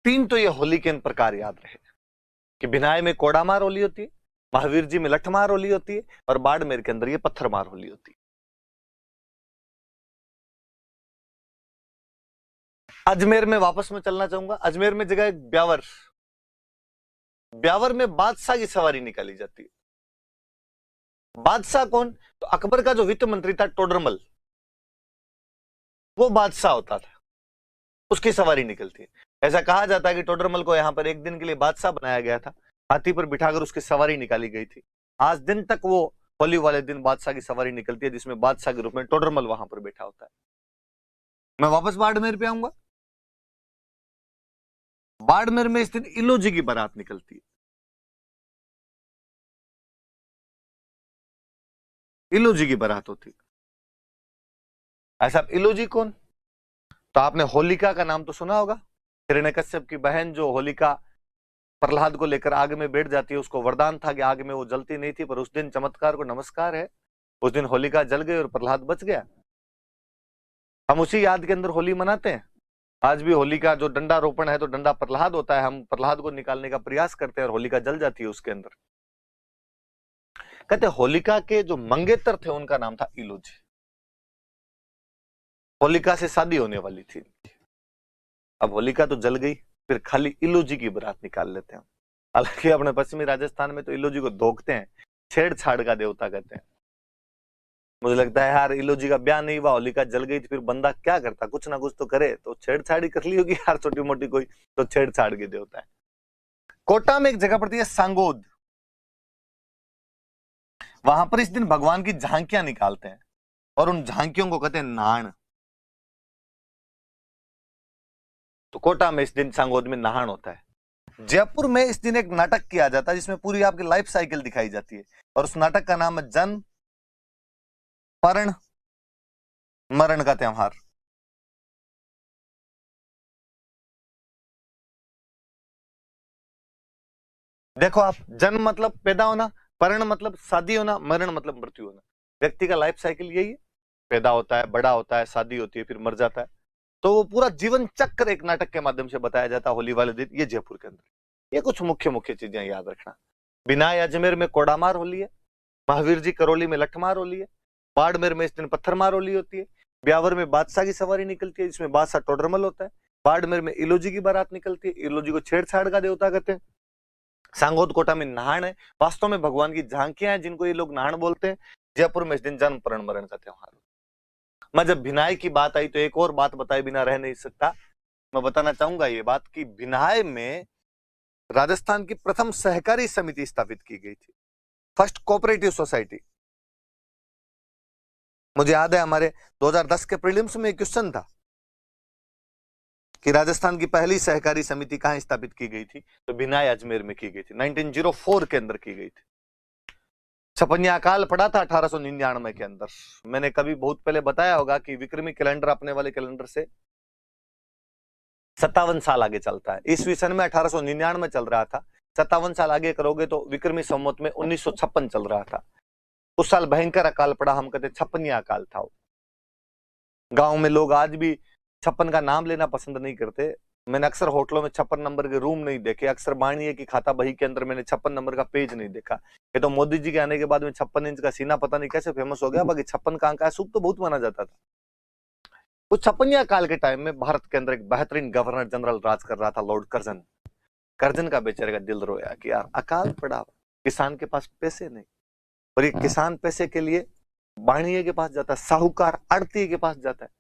तीन तो ये होली के इन प्रकार याद रहे कि भिनाई में कोडामार होली होती है, महावीर जी में लठमार होली होती है, और बाड़मेर के अंदर ये पत्थरमार होली होती है। अजमेर में वापस में चलना चाहूंगा। अजमेर में जगह एक ब्यावर, ब्यावर में बादशाह की सवारी निकाली जाती है। बादशाह कौन? तो अकबर का जो वित्त मंत्री था टोडरमल, वो बादशाह होता था, उसकी सवारी निकलती है। ऐसा कहा जाता है कि टोडरमल को यहां पर एक दिन के लिए बादशाह बनाया गया था, हाथी पर बिठाकर उसकी सवारी निकाली गई थी। आज दिन तक वो होली वाले दिन बादशाह की सवारी निकलती है, जिसमें बादशाह के रूप में टोडरमल वहां पर बैठा होता है। मैं वापस बाड़मेर पे आऊंगा। बाड़मेर में इस दिन इलोजी की बारात निकलती है। इलोजी की बारात होती है। ऐसा इलोजी कौन? तो आपने होलिका का नाम तो सुना होगा। हिरण्यकश्यप की बहन जो होलिका प्रहलाद को लेकर आग में बैठ जाती है, उसको वरदान था कि आग में वो जलती नहीं थी, पर उस दिन चमत्कार को नमस्कार है, उस दिन होलिका जल गई और प्रहलाद बच गया। हम उसी याद के अंदर होली मनाते हैं। आज भी होली का जो डंडा रोपण है तो डंडा प्रहलाद होता है, हम प्रहलाद को निकालने का प्रयास करते हैं और होलिका जल जाती है उसके अंदर। कहते होलिका के जो मंगेतर थे उनका नाम था इलोजी। होलिका से शादी होने वाली थी, अब होलिका तो जल गई, फिर खाली इलोजी की बारात निकाल लेते हैं। हालांकि अपने पश्चिमी राजस्थान में तो इलोजी को धोखते हैं, छेड़छाड़ का देवता कहते हैं। मुझे लगता है यार इलोजी का ब्याह नहीं हुआ, होलिका जल गई, तो फिर बंदा क्या करता, कुछ ना कुछ तो करे, तो छेड़छाड़ कर ली होगी यार छोटी मोटी कोई, तो छेड़छाड़ के देवता है। कोटा में एक जगह पड़ती है सांगोद, वहां पर इस दिन भगवान की झांकियां निकालते हैं और उन झांकियों को कहते हैं नाहन। तो कोटा में इस दिन सांगोद में नाहन होता है। जयपुर में इस दिन एक नाटक किया जाता है जिसमें पूरी आपकी लाइफ साइकिल दिखाई जाती है, और उस नाटक का नाम है जन्म पर्ण मरण का त्योहार। देखो आप, जन्म मतलब पैदा होना, पर्ण मतलब शादी होना, मरण मतलब मृत्यु होना। व्यक्ति का लाइफ साइकिल यही है, पैदा होता है, बड़ा होता है, शादी होती है, फिर मर जाता है। तो वो पूरा जीवन चक्र एक नाटक के माध्यम से बताया जाता है होली वाले दिन, ये जयपुर के अंदर। ये कुछ मुख्य मुख्य चीजें याद रखना। बिनाई अजमेर में कोडामार होली है, महावीर जी करौली में लठमार होली है, बाड़मेर में इस दिन पत्थरमार होली होती है, ब्यावर में बादशाह की सवारी निकलती है जिसमें बादशाह टोडरमल होता है, बाड़मेर में इलोजी की बारात निकलती है, इलोजी को छेड़छाड़ का देवता कहते हैं, सांगोद कोटा में नाहन है, वास्तव में भगवान की झांकियां हैं जिनको ये लोग नाहन बोलते हैं। जयपुर में इस दिन जन्म परण मरण का त्योहार। मैं जब भिनाई की बात आई तो एक और बात बताए बिना रह नहीं सकता। मैं बताना चाहूंगा ये बात कि भिनाई में राजस्थान की प्रथम सहकारी समिति स्थापित की गई थी, फर्स्ट कोऑपरेटिव सोसाइटी। मुझे याद है हमारे 2010 के प्रीलिम्स में एक क्वेश्चन था कि राजस्थान की पहली सहकारी समिति कहां स्थापित की गई थी, तो भिनाई अजमेर में की गई थी, 1904 के अंदर की गई थी। छपनिया अकाल पड़ा था 1899 के अंदर। मैंने कभी बहुत पहले बताया होगा कि विक्रमी कैलेंडर अपने वाले कैलेंडर से 57 साल आगे चलता है। ईस्वी सन में 1899 चल रहा था, 57 साल आगे करोगे तो विक्रमी संवत में 1956 चल रहा था। उस साल भयंकर अकाल पड़ा, हम कहते छपनिया अकाल था। गांव में लोग आज भी 56 का नाम लेना पसंद नहीं करते। मैंने अक्सर होटलों में 56 नंबर के रूम नहीं देखे, अक्सर मानिए कि खाता बही के अंदर मैंने 56 नंबर का पेज नहीं देखा। ये तो मोदी जी के आने के बाद में 56 इंच का सीना पता नहीं कैसे फेमस हो गया, बाकी 56 का अंक शुभ तो बहुत माना जाता था। उस 56 काल के टाइम में भारत के अंदर एक बेहतरीन गवर्नर जनरल राज कर रहा था, लॉर्ड कर्जन। कर्जन का बेचारे का दिल रोया कि यार अकाल पड़ा, किसान के पास पैसे नहीं, और ये किसान पैसे के लिए बाणिये के पास जाता है, साहूकार आड़ती के पास जाता है,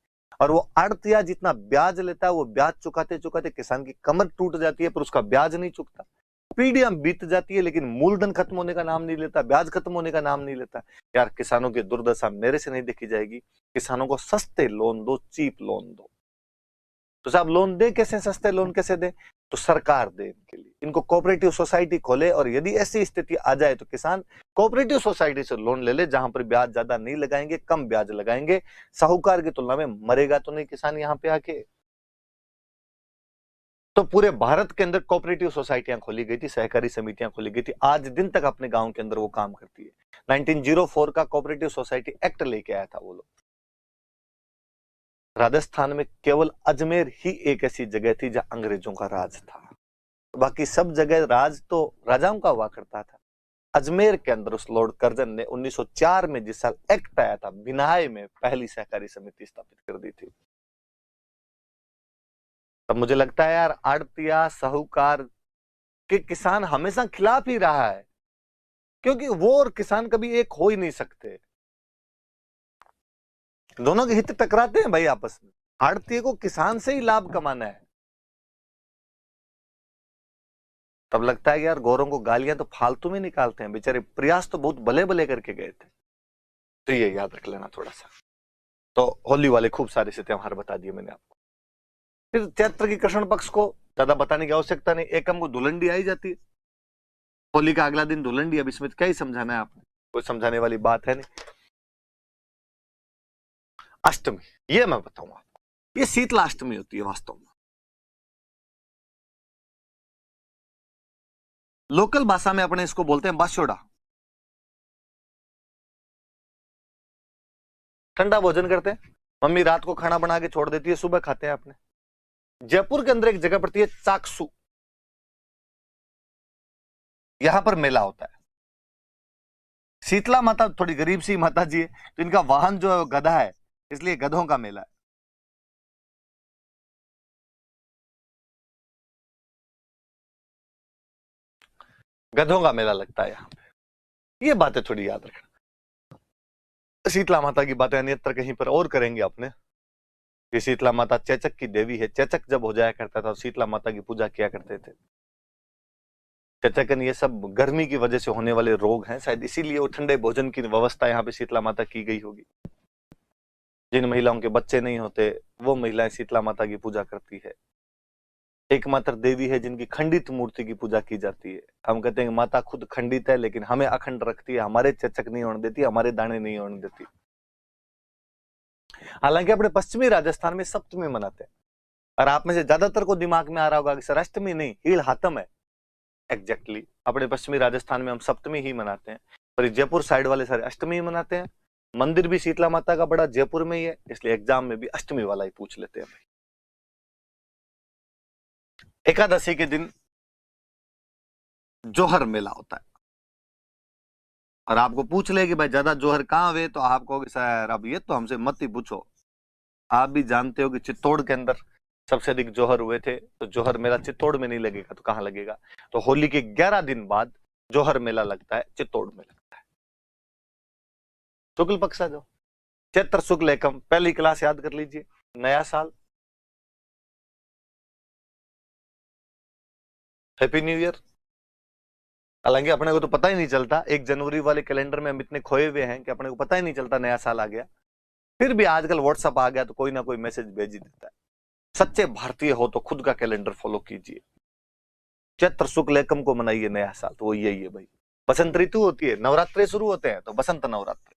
और वो आड़तिया जितना ब्याज लेता है वो ब्याज चुकाते चुकाते किसान की कमर टूट जाती है, पर उसका ब्याज नहीं चुकता। पीढ़ियां बीत जाती है लेकिन मूलधन खत्म होने का नाम नहीं लेता, ब्याज खत्म होने का नाम नहीं लेता। यार किसानों की दुर्दशा मेरे से नहीं देखी जाएगी, किसानों को सस्ते लोन दो, चीप लोन दो। तो साहब लोन दे कैसे, सस्ते लोन कैसे दे? तो सरकार दे इनके लिए, इनको कोऑपरेटिव सोसाइटी खोले, और यदि ऐसी स्थिति आ जाए तो किसान कोऑपरेटिव सोसाइटी से लोन ले ले, जहां पर ब्याज ज्यादा नहीं लगाएंगे, कम ब्याज लगाएंगे, साहूकार की तुलना में मरेगा तो नहीं किसान यहाँ पे आके। तो पूरे भारत के अंदर कोऑपरेटिव सोसाइटियां खोली गई थी, सहकारी समितियां खोली गई थी, आज दिन तक अपने गांव के अंदर वो काम करती है। 1904 का कोऑपरेटिव सोसाइटी एक्ट लेके आया था वो लोग। राजस्थान में केवल अजमेर ही एक ऐसी जगह थी जहां अंग्रेजों का राज था, बाकी सब जगह राज तो राजाओं का हुआ करता था। अजमेर के अंदर उस लॉर्ड कर्जन ने 1904 में जिस साल एक्ट आया था, बिनाए में पहली सहकारी समिति स्थापित कर दी थी। तब मुझे लगता है यार, आड़तिया साहूकार के किसान हमेशा खिलाफ ही रहा है, क्योंकि वो और किसान कभी एक हो ही नहीं सकते, दोनों के हित टकराते हैं भाई आपस में। आड़तिए को किसान से ही लाभ कमाना है। तब लगता है कि यार गौरों को गालियां तो फालतू में निकालते हैं, बेचारे प्रयास तो बहुत भले भले करके गए थे। तो ये याद रख लेना थोड़ा सा। तो होली वाले खूब सारे से त्योहार बता दिए मैंने आपको। फिर चैत्र की कृष्ण पक्ष को ज्यादा बताने की आवश्यकता नहीं, एकम को धुलंडी आई जाती है, होली का अगला दिन धुलंडी। अब इसमें क्या ही समझाना है आपने, कोई समझाने वाली बात है नहीं। अष्टमी, ये मैं बताऊंगा आपको, ये शीतला अष्टमी होती है वास्तव में। लोकल भाषा में अपने इसको बोलते हैं बाशोड़ा। ठंडा भोजन करते हैं, मम्मी रात को खाना बना के छोड़ देती है, सुबह खाते हैं अपने। जयपुर के अंदर एक जगह पड़ती है चाकसू, यहां पर मेला होता है। शीतला माता थोड़ी गरीब सी माता जी है, तो इनका वाहन जो है गधा है, इसलिए गधों का मेला है। गधों का मेला लगता है यहाँ पे, ये बातें थोड़ी याद रखना। शीतला माता की बातें अन्यत्र कहीं पर और करेंगे अपने। ये शीतला माता चेचक की देवी है, चेचक जब हो जाया करता था शीतला माता की पूजा किया करते थे। चेचकन ये सब गर्मी की वजह से होने वाले रोग हैं, शायद इसीलिए वो ठंडे भोजन की व्यवस्था यहाँ पे शीतला माता की गई होगी। जिन महिलाओं के बच्चे नहीं होते वो महिलाएं शीतला माता की पूजा करती है। एकमात्र देवी है जिनकी खंडित मूर्ति की पूजा की जाती है। हम कहते हैं माता खुद खंडित है, लेकिन हमें अखंड रखती है, हमारे चेचक नहीं होने देती, हमारे दाने नहीं होने देती। हालांकि अपने पश्चिमी राजस्थान में सप्तमी मनाते हैं, और आप में से ज्यादातर को दिमाग में आ रहा होगा कि सर अष्टमी नहीं, हील हातम है। एग्जैक्टली अपने पश्चिमी राजस्थान में हम सप्तमी ही मनाते हैं, पर जयपुर साइड वाले सारे अष्टमी ही मनाते हैं। मंदिर भी शीतला माता का बड़ा जयपुर में ही है, इसलिए एग्जाम में भी अष्टमी वाला ही पूछ लेते हैं भाई। एकादशी के दिन जोहर मेला होता है, और आपको पूछ ले कि भाई ज्यादा जोहर कहाँ हुए, तो आप कहोगे सर अब ये तो हमसे मत ही पूछो, आप भी जानते हो कि चित्तौड़ के अंदर सबसे अधिक जोहर हुए थे। तो जोहर मेला चित्तौड़ में नहीं लगेगा तो कहां लगेगा? तो होली के 11 दिन बाद जोहर मेला लगता है, चित्तौड़ में लगता है। शुक्ल पक्ष आ जाओ, चैत्र शुक्ल एकम, पहली क्लास याद कर लीजिए, नया साल, हैप्पी न्यू ईयर। हालांकि अपने को तो पता ही नहीं चलता, 1 जनवरी वाले कैलेंडर में हम इतने खोए हुए हैं कि अपने को पता ही नहीं चलता नया साल आ गया। फिर भी आजकल व्हाट्सएप आ गया तो कोई ना कोई मैसेज भेज ही देता है। सच्चे भारतीय हो तो खुद का कैलेंडर फॉलो कीजिए, चैत्र शुक्ल एकम को मनाइए नया साल। तो वो यही है भाई, बसंत ऋतु होती है, नवरात्रे शुरू होते हैं तो बसंत नवरात्रे।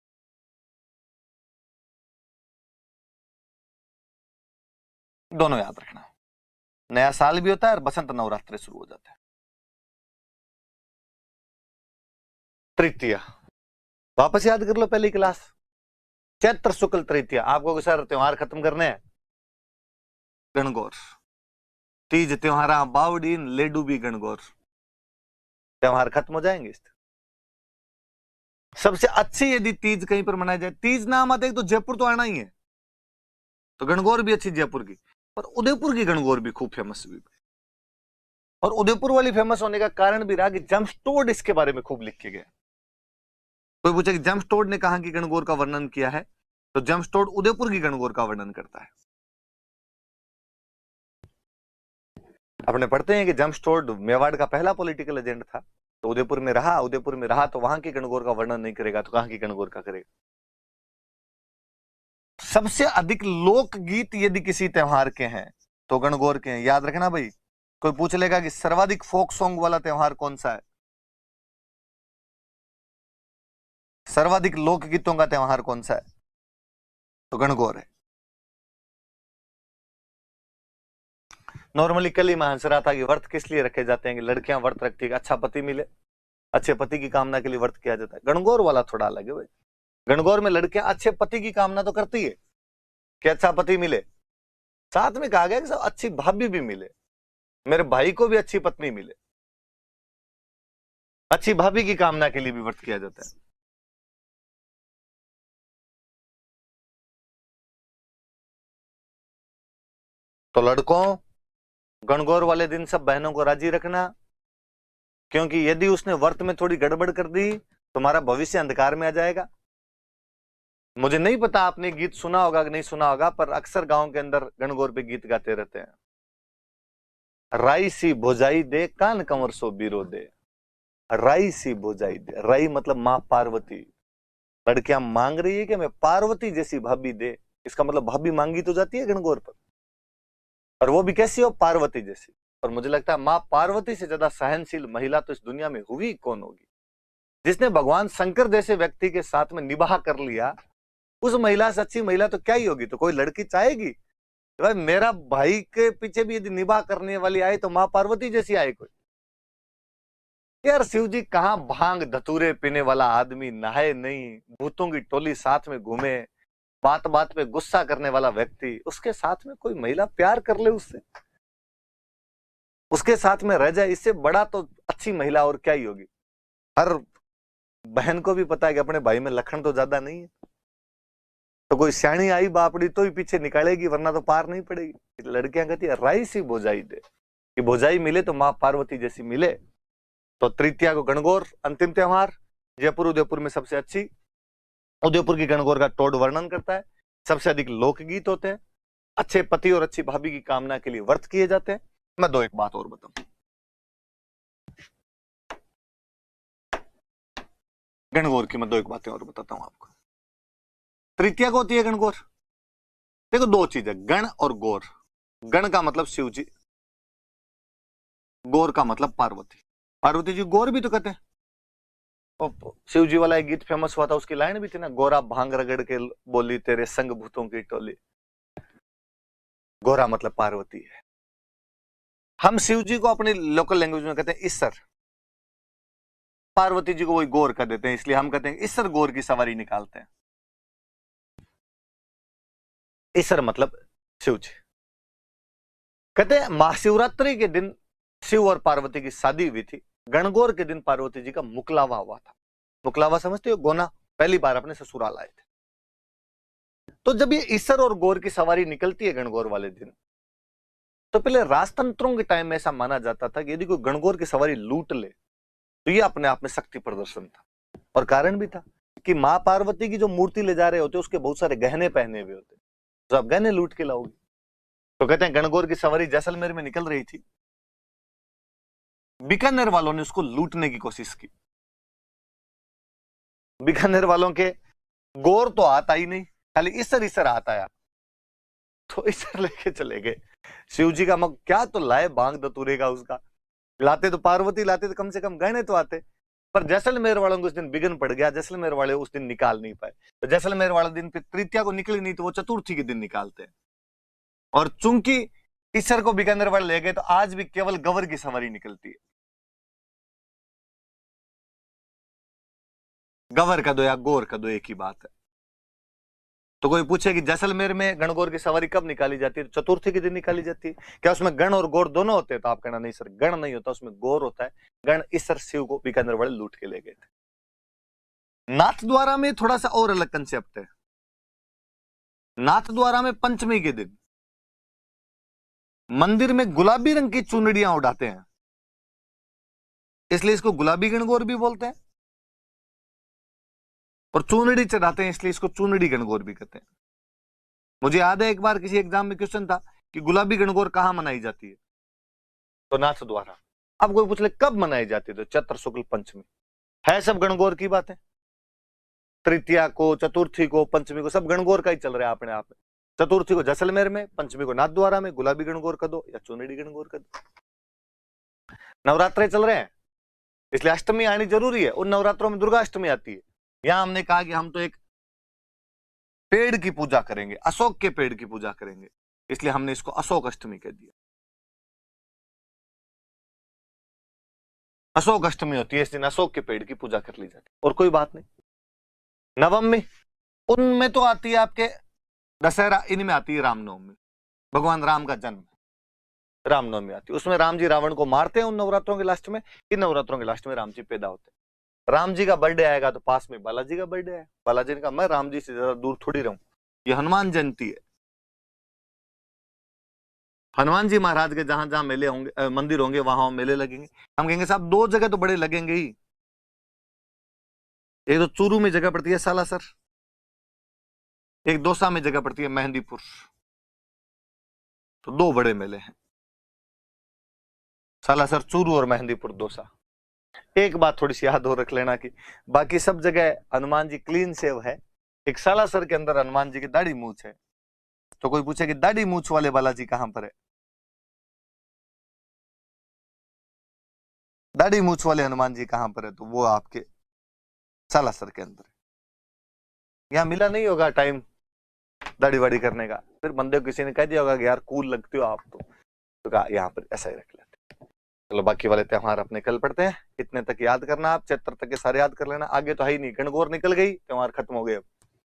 दोनों याद रखना, नया साल भी होता है और बसंत नवरात्रे शुरू हो जाता है। तृतीया, वापस याद कर लो पहली क्लास, चैत्र शुक्ल तृतीया। आपको सर त्योहार खत्म करने हैं, गणगौर, तीज त्योहार बावडीन लेडू भी गणगौर, त्योहार खत्म हो जाएंगे। सबसे अच्छी यदि तीज कहीं पर मनाई जाए, तीज नाम आते तो जयपुर तो आना ही है, तो गणगौर भी अच्छी जयपुर की। पर उदयपुर की गणगौर भी खूब फेमस हुई, और उदयपुर वाली फेमस होने का कारण भी रहा कि जेम्स टोड इसके बारे में खूब लिख के गया। कोई पूछे कि जेम्स टोड ने कहां की गणगौर का वर्णन किया है, तो जेम्स टोड उदयपुर की गणगौर का वर्णन करता है। अपने पढ़ते हैं कि जेम्स टोड मेवाड़ का पहला पॉलिटिकल एजेंट था, तो उदयपुर में रहा तो वहां की गणगौर का वर्णन नहीं करेगा तो कहां की गणगौर का करेगा। सबसे अधिक लोकगीत यदि किसी त्योहार के हैं तो गणगौर के हैं, याद रखना भाई। कोई पूछ लेगा कि सर्वाधिक फोक सॉन्ग वाला त्योहार कौन सा है, सर्वाधिक लोकगीतों का त्योहार कौन सा है, तो गणगौर है। नॉर्मली कल ही मैं हंस रहा था कि व्रत किस लिए रखे जाते हैं, कि लड़कियां व्रत रखती है कि अच्छा पति मिले, अच्छे पति की कामना के लिए व्रत किया जाता है। गणगौर वाला थोड़ा अलग है भाई। गणगौर में लड़कियां अच्छे पति की कामना तो करती है कि अच्छा पति मिले, साथ में कहा गया कि सब अच्छी भाभी भी मिले, मेरे भाई को भी अच्छी पत्नी मिले, अच्छी भाभी की कामना के लिए भी व्रत किया जाता है। तो लड़कों, गणगौर वाले दिन सब बहनों को राजी रखना, क्योंकि यदि उसने व्रत में थोड़ी गड़बड़ कर दी तुम्हारा भविष्य अंधकार में आ जाएगा। मुझे नहीं पता आपने गीत सुना होगा कि नहीं सुना होगा, पर अक्सर गांव के अंदर गणगौर पे गीत गाते रहते हैं। राई सी भोजाई दे कान कंवर सो बीरो दे, राई सी भोजाई दे, राई मतलब मां पार्वती। लड़कियां मांग रही है कि मैं पार्वती जैसी भाभी दे, इसका मतलब भाभी मांगी तो जाती है गणगौर पर, और वो भी कैसी हो, पार्वती जैसी। और मुझे लगता है मां पार्वती से ज्यादा सहनशील महिला तो इस दुनिया में हुई कौन होगी। जिसने भगवान शंकर जैसे व्यक्ति के साथ में निबाह कर लिया, उस महिला से अच्छी महिला तो क्या ही होगी। तो कोई लड़की चाहेगी भाई मेरा भाई के पीछे भी यदि निबाह करने वाली आए तो मां पार्वती जैसी आए कोई। यार शिव जी कहां भांग धतूरे पीने वाला आदमी, नहाए नहीं, भूतों की टोली साथ में घूमे, बात बात पे गुस्सा करने वाला व्यक्ति, उसके साथ में कोई महिला प्यार कर ले उससे, उसके साथ में रह जाए, इससे बड़ा तो अच्छी महिला और क्या ही होगी। हर बहन को भी पता है कि अपने भाई में लखन तो ज्यादा नहीं है, तो कोई स्याणी आई बापड़ी तो ही पीछे निकालेगी, वरना तो पार नहीं पड़ेगी। लड़कियां कहती है राई सी भोजाई दे, कि भोजाई मिले तो मां पार्वती जैसी मिले। तो तृतीया को गणगौर अंतिम त्योहार, जयपुर उदयपुर में सबसे अच्छी, उदयपुर की गणगौर का तोड़ वर्णन करता है। सबसे अधिक लोकगीत होते हैं, अच्छे पति और अच्छी भाभी की कामना के लिए व्रत किए जाते हैं। मैं दो एक बात और बताऊं, गणगौर की मैं दो एक बातें और बताता हूं आपको। तृतीया को होती है गणगौर। देखो दो चीजें, गण और गौर। गण का मतलब शिव जी, गौर का मतलब पार्वती। पार्वती जी गौर भी तो कहते हैं। शिव जी वाला एक गीत फेमस हुआ था, उसकी लाइन भी थी ना, गोरा भांग रगड़ के बोली तेरे संग भूतों की टोली। गोरा मतलब पार्वती है। हम शिव जी को अपनी लोकल लैंग्वेज में कहते हैं ईसर, पार्वती जी को वही गौर कर देते हैं, इसलिए हम कहते हैं ईसर गौर की सवारी निकालते हैं। ईसर मतलब शिव जी। कहते हैं महाशिवरात्रि के दिन शिव और पार्वती की शादी हुई थी। गणगौर के दिन पार्वती जी का मुकलावा हुआ था। मुकलावा समझते हो, गोना, पहली बार अपने ससुराल आए थे। तो जब ये ईसर और गौर की सवारी निकलती है गणगौर वाले दिन, तो पहले राजतंत्रों के टाइम में ऐसा माना जाता था कि यदि कोई गणगौर की सवारी लूट ले तो ये अपने आप में शक्ति प्रदर्शन था। और कारण भी था कि मां पार्वती की जो मूर्ति ले जा रहे होते उसके बहुत सारे गहने पहने हुए होते, तो आप गहने लूट के लाओगे। तो कहते हैं गणगौर की सवारी जैसलमेर में निकल रही थी, बीकानेर वालों ने उसको लूटने की कोशिश की। बीकानेर वालों के गौर तो आता ही नहीं, खाली ईसर ईसर आता है, तो ईसर लेके चले गए। शिव जी का मग क्या तो लाए बांग दतूरे का, उसका लाते तो पार्वती लाते तो कम से कम गहने तो आते। पर जैसलमेर वालों को उस दिन बिगन पड़ गया, जैसलमेर वाले उस दिन निकाल नहीं पाए। तो जैसलमेर वाले दिन फिर तृतीया को निकली नहीं, तो वो चतुर्थी के दिन निकालते हैं। और चूंकि ईसर को बीकानेर वाले ले गए, तो आज भी केवल गवर की सवारी निकलती है। गवर का दो या गौर का दो एक ही बात है। तो कोई पूछे कि जैसलमेर में गणगौर की सवारी कब निकाली जाती है, तो चतुर्थी के दिन निकाली जाती है। क्या उसमें गण और गौर दोनों होते हैं? तो आप कहना नहीं सर, गण नहीं होता, उसमें गौर होता है। गण ईसर शिव को बीकानेर वाले लूट के ले गए थे। नाथद्वारा में थोड़ा सा और अलग कंसेप्ट है। नाथद्वारा में पंचमी के दिन मंदिर में गुलाबी रंग की चुनड़ियां उड़ाते हैं, इसलिए इसको गुलाबी गणगौर भी बोलते हैं। और चुनड़ी चढ़ाते हैं, इसलिए इसको चुनड़ी गणगौर भी कहते हैं। मुझे याद है एक बार किसी एग्जाम में क्वेश्चन था कि गुलाबी गणगौर कहां मनाई जाती है, तो नाथद्वारा। अब कोई पूछ ले कब मनाई जाती है, तो चैत्र शुक्ल पंचमी। है सब गणगौर की बात है। तृतीया को, चतुर्थी को, पंचमी को सब गणगौर का ही चल रहा है अपने आप में। चतुर्थी को जैसलमेर में, पंचमी को नाथद्वारा में, गुलाबी गणगौर का दो या चुनड़ी गणगौर का दो। नवरात्रे चल रहे हैं, इसलिए अष्टमी आनी जरूरी है। उन नवरात्रों में दुर्गा अष्टमी आती है। यहां हमने कहा कि हम तो एक पेड़ की पूजा करेंगे, अशोक के पेड़ की पूजा करेंगे, इसलिए हमने इसको अशोक अष्टमी कह दिया। अशोक अष्टमी होती है, इस दिन अशोक के पेड़ की पूजा कर ली जाती है, और कोई बात नहीं। नवमी, उनमें तो आती है आपके दशहरा, इनमें आती है रामनवमी, भगवान राम का जन्म रामनवमी आती है। उसमें राम जी रावण को मारते हैं उन नवरात्रों के लास्ट में। इन नवरात्रों के लास्ट में राम जी पैदा होते हैं। राम जी का बर्थडे आएगा तो पास में बालाजी का बर्थडे है, बालाजी ने कहा मैं राम जी से ज्यादा दूर थोड़ी रहूं। ये हनुमान जयंती है, हनुमान जी महाराज के जहां जहां मेले होंगे, मंदिर होंगे, वहां मेले लगेंगे। हम कहेंगे साहब 2 जगह तो बड़े लगेंगे ही, एक तो चूरू में जगह पड़ती है सालासर, एक दौसा में जगह पड़ती है मेहंदीपुर, तो 2 बड़े मेले हैं, सालासर चूरू और मेहंदीपुर दौसा। एक बात थोड़ी सी याद हो रख लेना कि बाकी सब जगह हनुमान जी क्लीन सेव है, एक सालासर के अंदर हनुमान जी की दाढ़ी मूछ है। तो कोई पूछे कि दाढ़ी मूछ वाले बालाजी कहां पर है, दाढ़ी मूछ वाले हनुमान जी कहां पर है, तो वो आपके सालासर के अंदर है। यहाँ मिला नहीं होगा टाइम दाढ़ी वाड़ी करने का, फिर बंदे को किसी ने कह दिया होगा कि यार कूल लगते हो आप, तो कहा यहाँ पर ऐसा ही रख लेते। चलो बाकी वाले त्योहार अपने कल पढ़ते हैं, इतने तक याद करना, आप चैत्र तक के सारे याद कर लेना, आगे तो है ही नहीं, गणगौर निकल गई, त्योहार खत्म हो गए।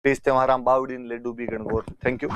तीज त्योहार बावड़ी लेडू भी गणगौर। Thank you.